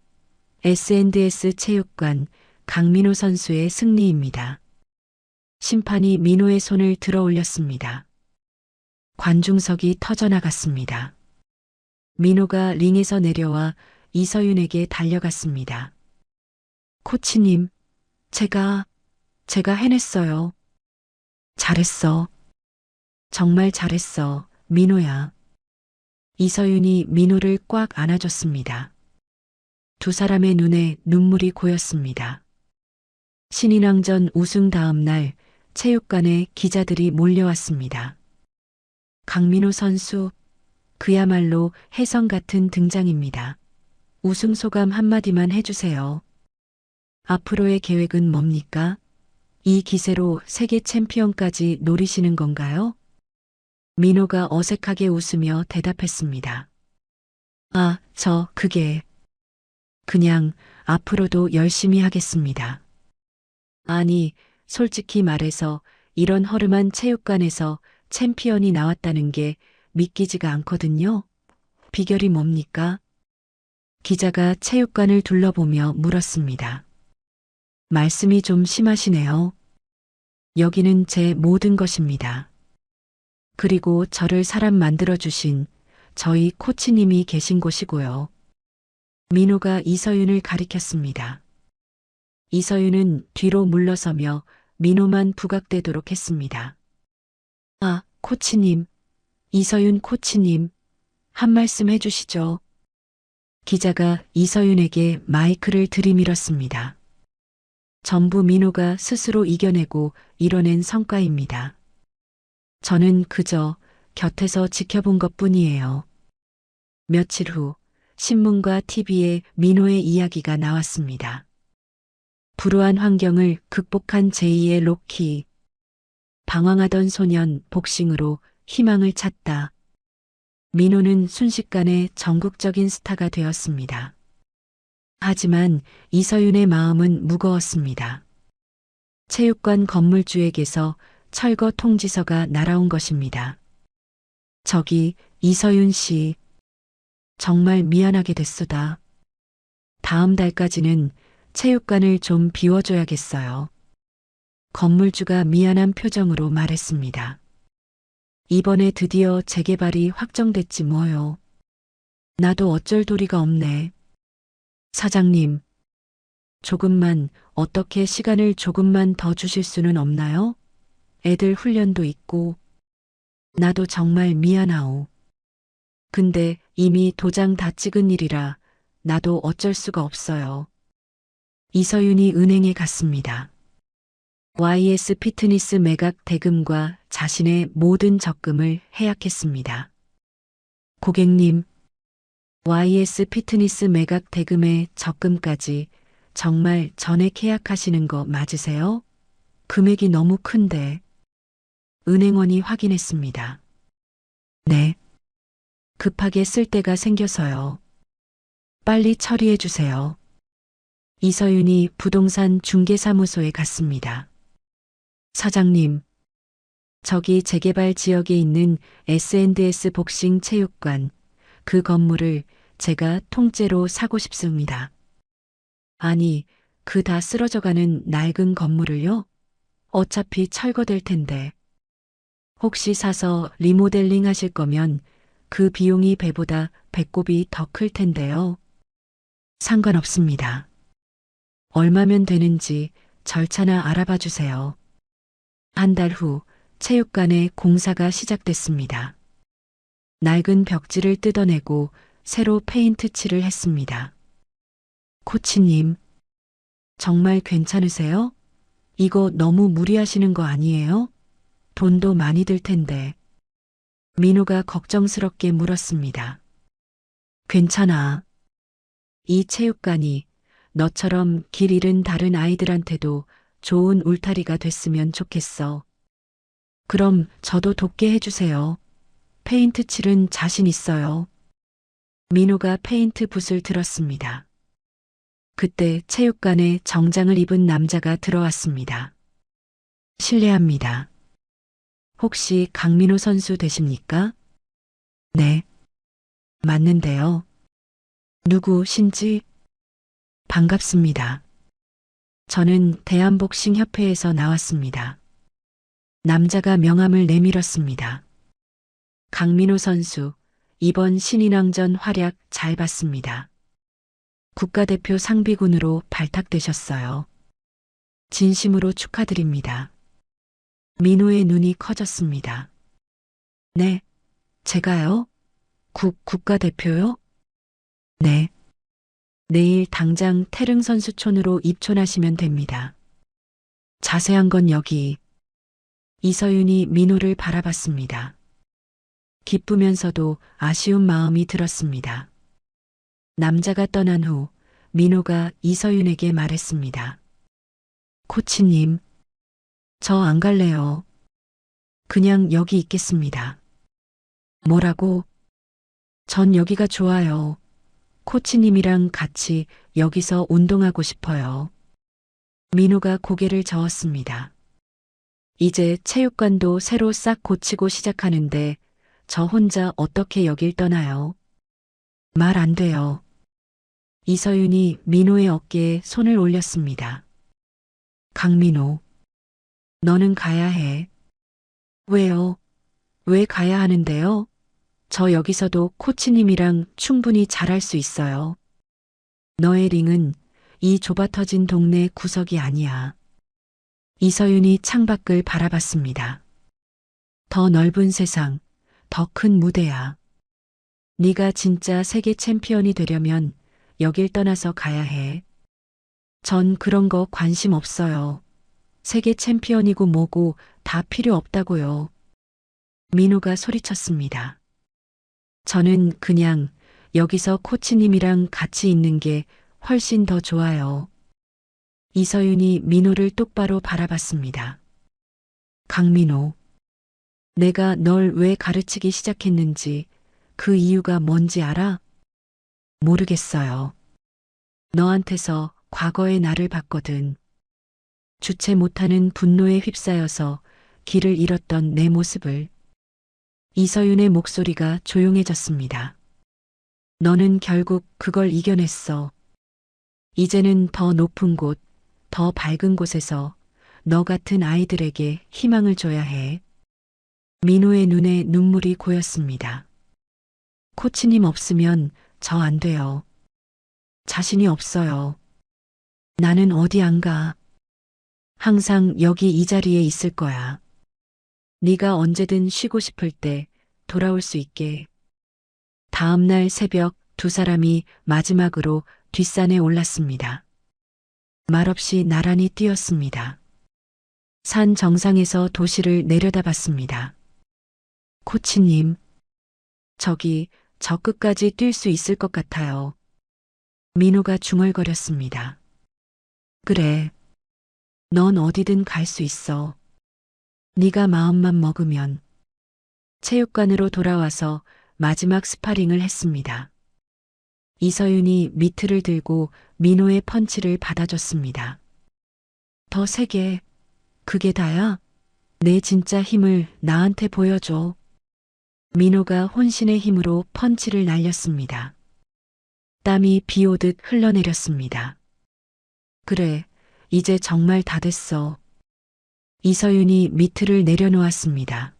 S&S 체육관 강민호 선수의 승리입니다. 심판이 민호의 손을 들어 올렸습니다. 관중석이 터져나갔습니다. 민호가 링에서 내려와 이서윤에게 달려갔습니다. 코치님, 제가 해냈어요. 잘했어. 정말 잘했어, 민호야. 이서윤이 민호를 꽉 안아줬습니다. 두 사람의 눈에 눈물이 고였습니다. 신인왕전 우승 다음 날 체육관에 기자들이 몰려왔습니다. 강민호 선수, 그야말로 혜성 같은 등장입니다. 우승 소감 한마디만 해주세요. 앞으로의 계획은 뭡니까? 이 기세로 세계 챔피언까지 노리시는 건가요? 민호가 어색하게 웃으며 대답했습니다. 그냥 앞으로도 열심히 하겠습니다. 아니, 솔직히 말해서 이런 허름한 체육관에서 챔피언이 나왔다는 게 믿기지가 않거든요. 비결이 뭡니까? 기자가 체육관을 둘러보며 물었습니다. 말씀이 좀 심하시네요. 여기는 제 모든 것입니다. 그리고 저를 사람 만들어주신 저희 코치님이 계신 곳이고요. 민호가 이서윤을 가리켰습니다. 이서윤은 뒤로 물러서며 민호만 부각되도록 했습니다. 코치님, 이서윤 코치님, 한 말씀 해주시죠. 기자가 이서윤에게 마이크를 들이밀었습니다. 전부 민호가 스스로 이겨내고 이뤄낸 성과입니다. 저는 그저 곁에서 지켜본 것뿐이에요. 며칠 후 신문과 TV에 민호의 이야기가 나왔습니다. 불우한 환경을 극복한 제2의 로키. 방황하던 소년 복싱으로 희망을 찾다. 민호는 순식간에 전국적인 스타가 되었습니다. 하지만 이서윤의 마음은 무거웠습니다. 체육관 건물주에게서 철거 통지서가 날아온 것입니다. 저기 이서윤 씨, 정말 미안하게 됐수다. 다음 달까지는 체육관을 좀 비워줘야겠어요. 건물주가 미안한 표정으로 말했습니다. 이번에 드디어 재개발이 확정됐지 뭐요. 나도 어쩔 도리가 없네. 사장님, 조금만, 어떻게 시간을 조금만 더 주실 수는 없나요? 애들 훈련도 있고, 나도 정말 미안하오. 근데 이미 도장 다 찍은 일이라 나도 어쩔 수가 없어요. 이서윤이 은행에 갔습니다. YS 피트니스 매각 대금과 자신의 모든 적금을 해약했습니다. 고객님, YS 피트니스 매각 대금의 적금까지 정말 전액 해약하시는 거 맞으세요? 금액이 너무 큰데. 은행원이 확인했습니다. 네. 급하게 쓸 데가 생겨서요. 빨리 처리해 주세요. 이서윤이 부동산 중개사무소에 갔습니다. 사장님, 저기 재개발 지역에 있는 S&S 복싱 체육관, 그 건물을 제가 통째로 사고 싶습니다. 아니, 그 다 쓰러져가는 낡은 건물을요? 어차피 철거될 텐데. 혹시 사서 리모델링 하실 거면 그 비용이 배보다 배꼽이 더 클 텐데요. 상관없습니다. 얼마면 되는지 절차나 알아봐 주세요. 한 달 후 체육관에 공사가 시작됐습니다. 낡은 벽지를 뜯어내고 새로 페인트 칠을 했습니다. 코치님, 정말 괜찮으세요? 이거 너무 무리하시는 거 아니에요? 돈도 많이 들 텐데. 민호가 걱정스럽게 물었습니다. 괜찮아. 이 체육관이 너처럼 길 잃은 다른 아이들한테도 좋은 울타리가 됐으면 좋겠어. 그럼 저도 돕게 해주세요. 페인트 칠은 자신 있어요. 민호가 페인트 붓을 들었습니다. 그때 체육관에 정장을 입은 남자가 들어왔습니다. 실례합니다. 혹시 강민호 선수 되십니까? 네. 맞는데요. 누구신지? 반갑습니다. 저는 대한복싱협회에서 나왔습니다. 남자가 명함을 내밀었습니다. 강민호 선수, 이번 신인왕전 활약 잘 봤습니다. 국가대표 상비군으로 발탁되셨어요. 진심으로 축하드립니다. 민호의 눈이 커졌습니다. 네, 제가요? 국가대표요? 네. 내일 당장 태릉 선수촌으로 입촌하시면 됩니다. 자세한 건 여기. 이서윤이 민호를 바라봤습니다. 기쁘면서도 아쉬운 마음이 들었습니다. 남자가 떠난 후 민호가 이서윤에게 말했습니다. 코치님, 저 안 갈래요. 그냥 여기 있겠습니다. 뭐라고? 전 여기가 좋아요. 코치님이랑 같이 여기서 운동하고 싶어요. 민호가 고개를 저었습니다. 이제 체육관도 새로 싹 고치고 시작하는데 저 혼자 어떻게 여길 떠나요? 말 안 돼요. 이서윤이 민호의 어깨에 손을 올렸습니다. 강민호, 너는 가야 해. 왜요? 왜 가야 하는데요? 저 여기서도 코치님이랑 충분히 잘할 수 있어요. 너의 링은 이 좁아터진 동네 구석이 아니야. 이서윤이 창밖을 바라봤습니다. 더 넓은 세상, 더 큰 무대야. 네가 진짜 세계 챔피언이 되려면 여길 떠나서 가야 해. 전 그런 거 관심 없어요. 세계 챔피언이고 뭐고 다 필요 없다고요. 민호가 소리쳤습니다. 저는 그냥 여기서 코치님이랑 같이 있는 게 훨씬 더 좋아요. 이서윤이 민호를 똑바로 바라봤습니다. 강민호, 내가 널 왜 가르치기 시작했는지 그 이유가 뭔지 알아? 모르겠어요. 너한테서 과거의 나를 봤거든. 주체 못하는 분노에 휩싸여서 길을 잃었던 내 모습을. 이서윤의 목소리가 조용해졌습니다. 너는 결국 그걸 이겨냈어. 이제는 더 높은 곳, 더 밝은 곳에서 너 같은 아이들에게 희망을 줘야 해. 민호의 눈에 눈물이 고였습니다. 코치님 없으면 저 안 돼요. 자신이 없어요. 나는 어디 안 가. 항상 여기 이 자리에 있을 거야. 네가 언제든 쉬고 싶을 때 돌아올 수 있게. 다음 날 새벽 두 사람이 마지막으로 뒷산에 올랐습니다. 말없이 나란히 뛰었습니다. 산 정상에서 도시를 내려다봤습니다. 코치님, 저기 저 끝까지 뛸 수 있을 것 같아요. 민호가 중얼거렸습니다. 그래, 넌 어디든 갈 수 있어. 네가 마음만 먹으면. 체육관으로 돌아와서 마지막 스파링을 했습니다. 이서윤이 미트를 들고 민호의 펀치를 받아줬습니다. 더 세게. 그게 다야? 내 진짜 힘을 나한테 보여줘. 민호가 혼신의 힘으로 펀치를 날렸습니다. 땀이 비 오듯 흘러내렸습니다. 그래, 이제 정말 다 됐어. 이서윤이 미트를 내려놓았습니다.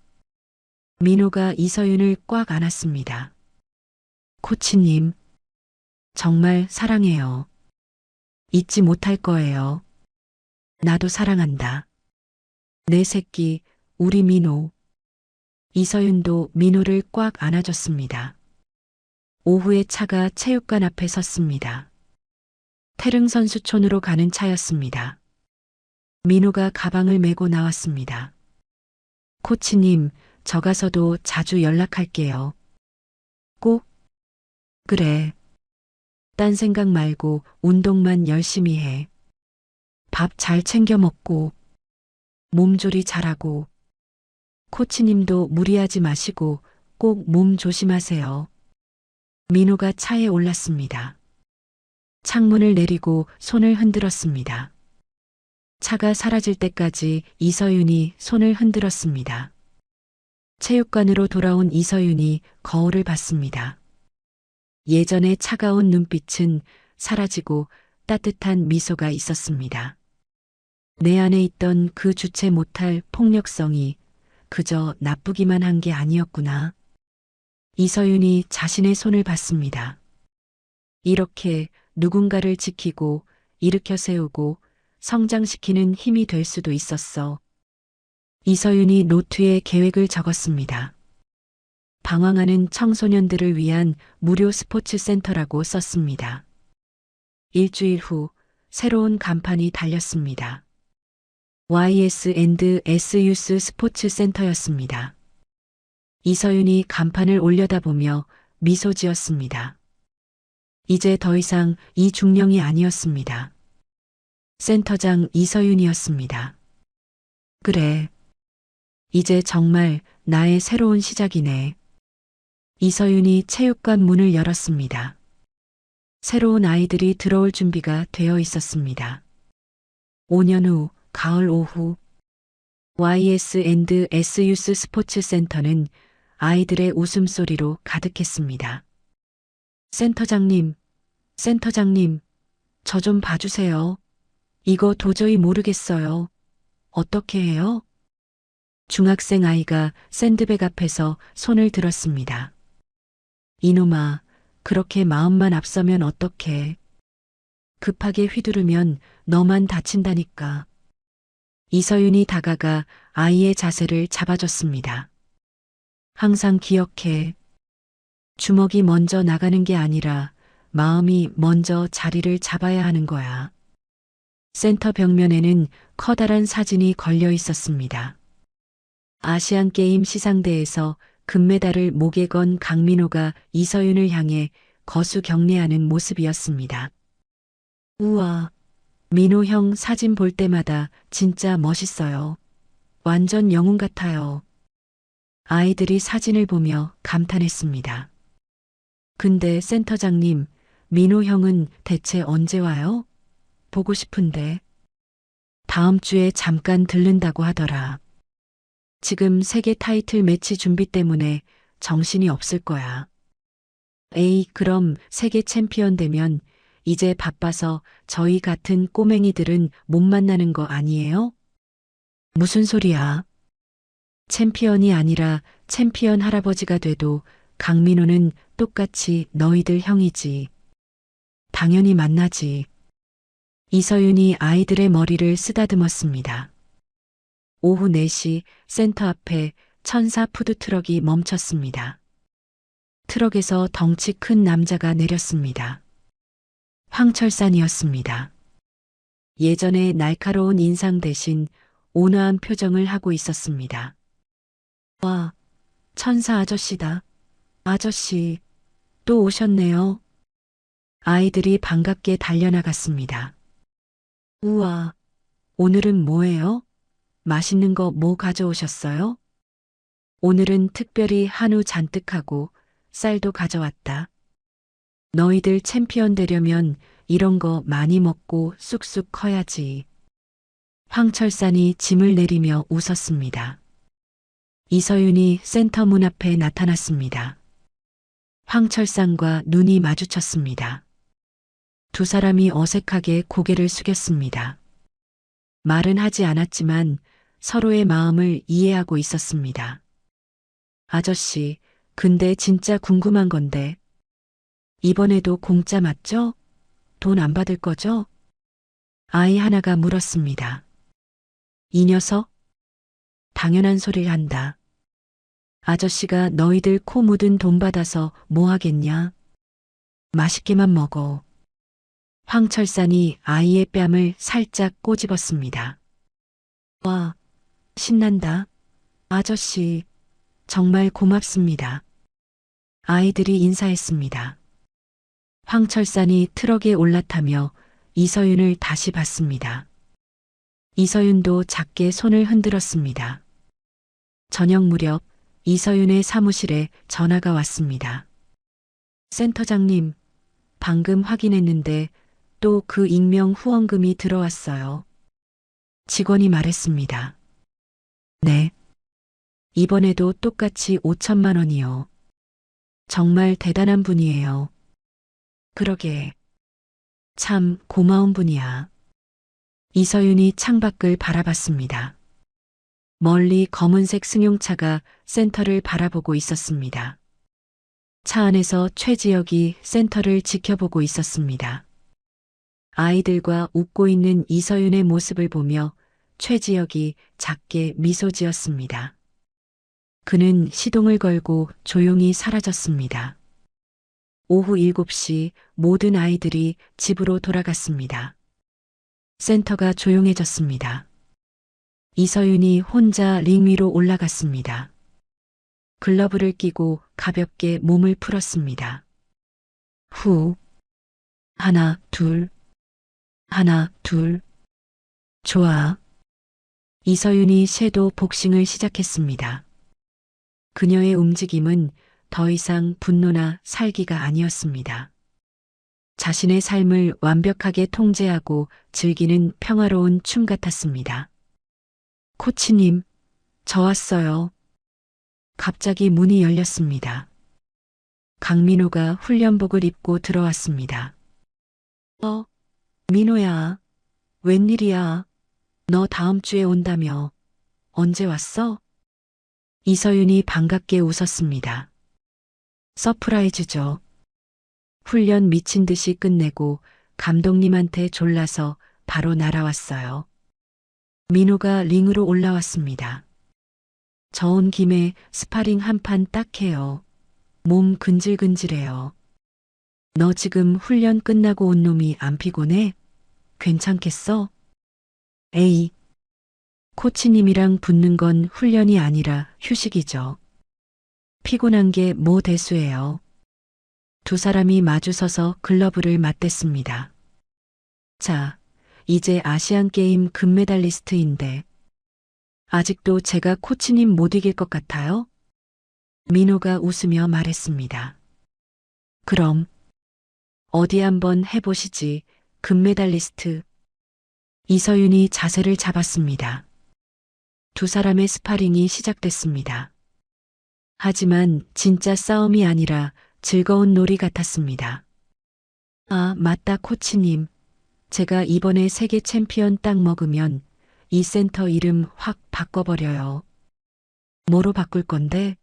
민호가 이서윤을 꽉 안았습니다. 코치님, 정말 사랑해요. 잊지 못할 거예요. 나도 사랑한다. 내 새끼, 우리 민호. 이서윤도 민호를 꽉 안아줬습니다. 오후에 차가 체육관 앞에 섰습니다. 태릉선수촌으로 가는 차였습니다. 민호가 가방을 메고 나왔습니다. 코치님, 저 가서도 자주 연락할게요. 꼭? 그래. 딴 생각 말고 운동만 열심히 해. 밥 잘 챙겨 먹고, 몸조리 잘하고, 코치님도 무리하지 마시고 꼭 몸 조심하세요. 민호가 차에 올랐습니다. 창문을 내리고 손을 흔들었습니다. 차가 사라질 때까지 이서윤이 손을 흔들었습니다. 체육관으로 돌아온 이서윤이 거울을 봤습니다. 예전의 차가운 눈빛은 사라지고 따뜻한 미소가 있었습니다. 내 안에 있던 그 주체 못할 폭력성이 그저 나쁘기만 한 게 아니었구나. 이서윤이 자신의 손을 봤습니다. 이렇게 누군가를 지키고 일으켜 세우고 성장시키는 힘이 될 수도 있었어. 이서윤이 노트에 계획을 적었습니다. 방황하는 청소년들을 위한 무료 스포츠 센터라고 썼습니다. 일주일 후 새로운 간판이 달렸습니다. YS&S 유스 스포츠 센터였습니다. 이서윤이 간판을 올려다보며 미소 지었습니다. 이제 더 이상 이중령이 아니었습니다. 센터장 이서윤이었습니다. 그래. 이제 정말 나의 새로운 시작이네. 이서윤이 체육관 문을 열었습니다. 새로운 아이들이 들어올 준비가 되어 있었습니다. 5년 후 가을 오후 YS&S 유스 스포츠 센터는 아이들의 웃음소리로 가득했습니다. 센터장님, 저 좀 봐주세요. 이거 도저히 모르겠어요. 어떻게 해요? 중학생 아이가 샌드백 앞에서 손을 들었습니다. 이놈아, 그렇게 마음만 앞서면 어떡해. 급하게 휘두르면 너만 다친다니까. 이서윤이 다가가 아이의 자세를 잡아줬습니다. 항상 기억해. 주먹이 먼저 나가는 게 아니라 마음이 먼저 자리를 잡아야 하는 거야. 센터 벽면에는 커다란 사진이 걸려 있었습니다. 아시안게임 시상대에서 금메달을 목에 건 강민호가 이서윤을 향해 거수 경례하는 모습이었습니다. 우와, 민호 형 사진 볼 때마다 진짜 멋있어요. 완전 영웅 같아요. 아이들이 사진을 보며 감탄했습니다. 근데 센터장님, 민호 형은 대체 언제 와요? 보고 싶은데. 다음 주에 잠깐 들른다고 하더라. 지금 세계 타이틀 매치 준비 때문에 정신이 없을 거야. 에이, 그럼 세계 챔피언 되면 이제 바빠서 저희 같은 꼬맹이들은 못 만나는 거 아니에요? 무슨 소리야? 챔피언이 아니라 챔피언 할아버지가 돼도 강민호는 똑같이 너희들 형이지. 당연히 만나지. 이서윤이 아이들의 머리를 쓰다듬었습니다. 오후 4시 센터 앞에 천사 푸드트럭이 멈췄습니다. 트럭에서 덩치 큰 남자가 내렸습니다. 황철산이었습니다. 예전의 날카로운 인상 대신 온화한 표정을 하고 있었습니다. 와, 천사 아저씨다. 아저씨, 또 오셨네요. 아이들이 반갑게 달려나갔습니다. 우와, 오늘은 뭐예요? 맛있는 거 뭐 가져오셨어요? 오늘은 특별히 한우 잔뜩 하고 쌀도 가져왔다. 너희들 챔피언 되려면 이런 거 많이 먹고 쑥쑥 커야지. 황철산이 짐을 내리며 웃었습니다. 이서윤이 센터 문 앞에 나타났습니다. 황철산과 눈이 마주쳤습니다. 두 사람이 어색하게 고개를 숙였습니다. 말은 하지 않았지만 서로의 마음을 이해하고 있었습니다. 아저씨, 근데 진짜 궁금한 건데, 이번에도 공짜 맞죠? 돈 안 받을 거죠? 아이 하나가 물었습니다. 이 녀석? 당연한 소리를 한다. 아저씨가 너희들 코 묻은 돈 받아서 뭐 하겠냐? 맛있게만 먹어. 황철산이 아이의 뺨을 살짝 꼬집었습니다. 와, 신난다. 아저씨, 정말 고맙습니다. 아이들이 인사했습니다. 황철산이 트럭에 올라타며 이서윤을 다시 봤습니다. 이서윤도 작게 손을 흔들었습니다. 저녁 무렵 이서윤의 사무실에 전화가 왔습니다. 센터장님, 방금 확인했는데 또 그 익명 후원금이 들어왔어요. 직원이 말했습니다. 네. 이번에도 똑같이 5천만 원이요. 정말 대단한 분이에요. 그러게. 참 고마운 분이야. 이서윤이 창밖을 바라봤습니다. 멀리 검은색 승용차가 센터를 바라보고 있었습니다. 차 안에서 최지혁이 센터를 지켜보고 있었습니다. 아이들과 웃고 있는 이서윤의 모습을 보며 최지혁이 작게 미소 지었습니다. 그는 시동을 걸고 조용히 사라졌습니다. 오후 7시 모든 아이들이 집으로 돌아갔습니다. 센터가 조용해졌습니다. 이서윤이 혼자 링 위로 올라갔습니다. 글러브를 끼고 가볍게 몸을 풀었습니다. 후. 하나, 둘. 하나, 둘. 좋아. 이서윤이 섀도우 복싱을 시작했습니다. 그녀의 움직임은 더 이상 분노나 살기가 아니었습니다. 자신의 삶을 완벽하게 통제하고 즐기는 평화로운 춤 같았습니다. 코치님, 저 왔어요. 갑자기 문이 열렸습니다. 강민호가 훈련복을 입고 들어왔습니다. 민호야, 웬일이야? 너 다음 주에 온다며. 언제 왔어? 이서윤이 반갑게 웃었습니다. 서프라이즈죠. 훈련 미친 듯이 끝내고 감독님한테 졸라서 바로 날아왔어요. 민호가 링으로 올라왔습니다. 저 온 김에 스파링 한 판 딱 해요. 몸 근질근질해요. 너 지금 훈련 끝나고 온 놈이 안 피곤해? 괜찮겠어? 에이, 코치님이랑 붙는 건 훈련이 아니라 휴식이죠. 피곤한 게 뭐 대수예요. 두 사람이 마주서서 글러브를 맞댔습니다. 자, 이제 아시안게임 금메달리스트인데 아직도 제가 코치님 못 이길 것 같아요? 민호가 웃으며 말했습니다. 그럼 어디 한번 해보시지, 금메달리스트. 이서윤이 자세를 잡았습니다. 두 사람의 스파링이 시작됐습니다. 하지만 진짜 싸움이 아니라 즐거운 놀이 같았습니다. 아, 맞다, 코치님. 제가 이번에 세계 챔피언 딱 먹으면 이 센터 이름 확 바꿔버려요. 뭐로 바꿀 건데?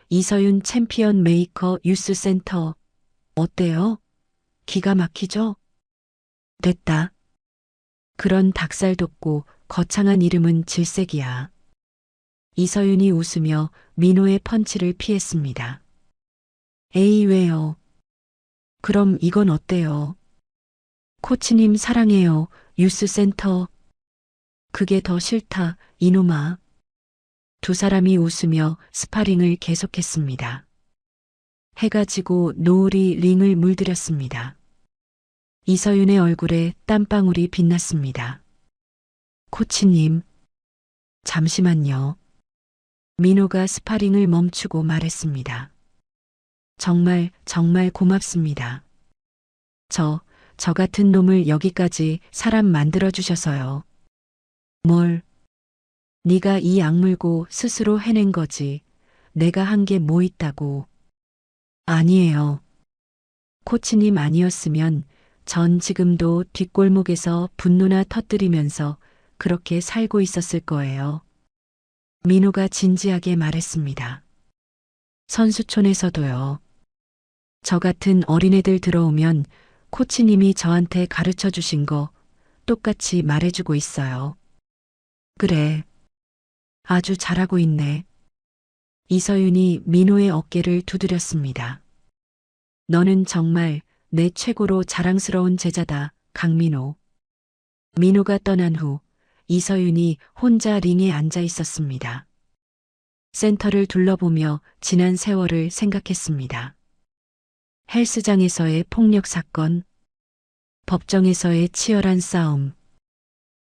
이서윤 챔피언 메이커 유스 센터. 어때요? 기가 막히죠? 됐다. 그런 닭살 돋고 거창한 이름은 질색이야. 이서윤이 웃으며 민호의 펀치를 피했습니다. 에이, 왜요? 그럼 이건 어때요? 코치님 사랑해요, 유스 센터. 그게 더 싫다, 이놈아. 두 사람이 웃으며 스파링을 계속했습니다. 해가 지고 노을이 링을 물들였습니다. 이서윤의 얼굴에 땀방울이 빛났습니다. 코치님, 잠시만요. 민호가 스파링을 멈추고 말했습니다. 정말 고맙습니다. 저 같은 놈을 여기까지 사람 만들어주셔서요. 뭘? 네가 이 악물고 스스로 해낸 거지. 내가 한 게 뭐 있다고. 아니에요. 코치님 아니었으면 전 지금도 뒷골목에서 분노나 터뜨리면서 그렇게 살고 있었을 거예요. 민호가 진지하게 말했습니다. 선수촌에서도요. 저 같은 어린애들 들어오면 코치님이 저한테 가르쳐 주신 거 똑같이 말해주고 있어요. 그래. 아주 잘하고 있네. 이서윤이 민호의 어깨를 두드렸습니다. 너는 정말 내 최고로 자랑스러운 제자다, 강민호. 민호가 떠난 후 이서윤이 혼자 링에 앉아 있었습니다. 센터를 둘러보며 지난 세월을 생각했습니다. 헬스장에서의 폭력 사건, 법정에서의 치열한 싸움,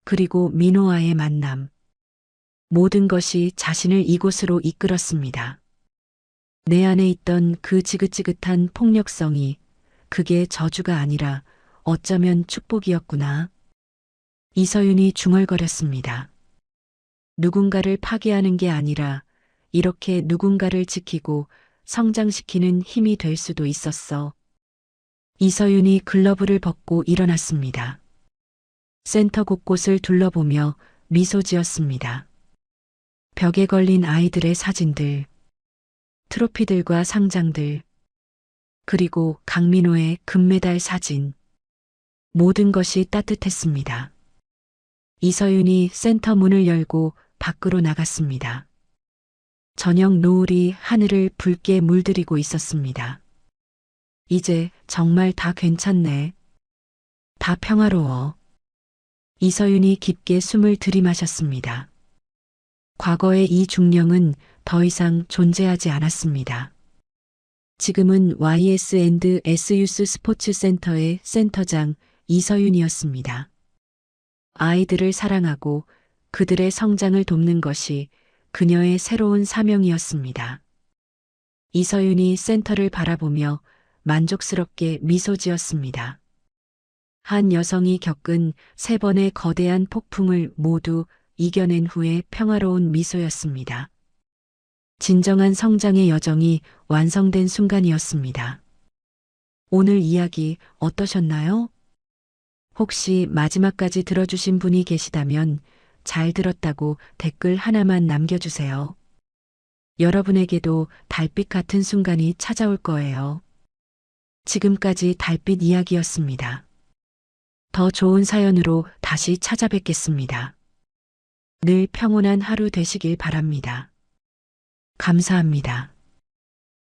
그리고 민호와의 만남. 모든 것이 자신을 이곳으로 이끌었습니다. 내 안에 있던 그 지긋지긋한 폭력성이 그게 저주가 아니라 어쩌면 축복이었구나. 이서윤이 중얼거렸습니다. 누군가를 파괴하는 게 아니라 이렇게 누군가를 지키고 성장시키는 힘이 될 수도 있었어. 이서윤이 글러브를 벗고 일어났습니다. 센터 곳곳을 둘러보며 미소 지었습니다. 벽에 걸린 아이들의 사진들, 트로피들과 상장들, 그리고 강민호의 금메달 사진. 모든 것이 따뜻했습니다. 이서윤이 센터 문을 열고 밖으로 나갔습니다. 저녁 노을이 하늘을 붉게 물들이고 있었습니다. 이제 정말 다 괜찮네. 다 평화로워. 이서윤이 깊게 숨을 들이마셨습니다. 과거의 이 중령은 더 이상 존재하지 않았습니다. 지금은 YS&S 유스 스포츠 센터의 센터장 이서윤이었습니다. 아이들을 사랑하고 그들의 성장을 돕는 것이 그녀의 새로운 사명이었습니다. 이서윤이 센터를 바라보며 만족스럽게 미소 지었습니다. 한 여성이 겪은 3번의 거대한 폭풍을 모두 이겨낸 후의 평화로운 미소였습니다. 진정한 성장의 여정이 완성된 순간이었습니다. 오늘 이야기 어떠셨나요? 혹시 마지막까지 들어주신 분이 계시다면 잘 들었다고 댓글 하나만 남겨주세요. 여러분에게도 달빛 같은 순간이 찾아올 거예요. 지금까지 달빛 이야기였습니다. 더 좋은 사연으로 다시 찾아뵙겠습니다. 늘 평온한 하루 되시길 바랍니다. 감사합니다.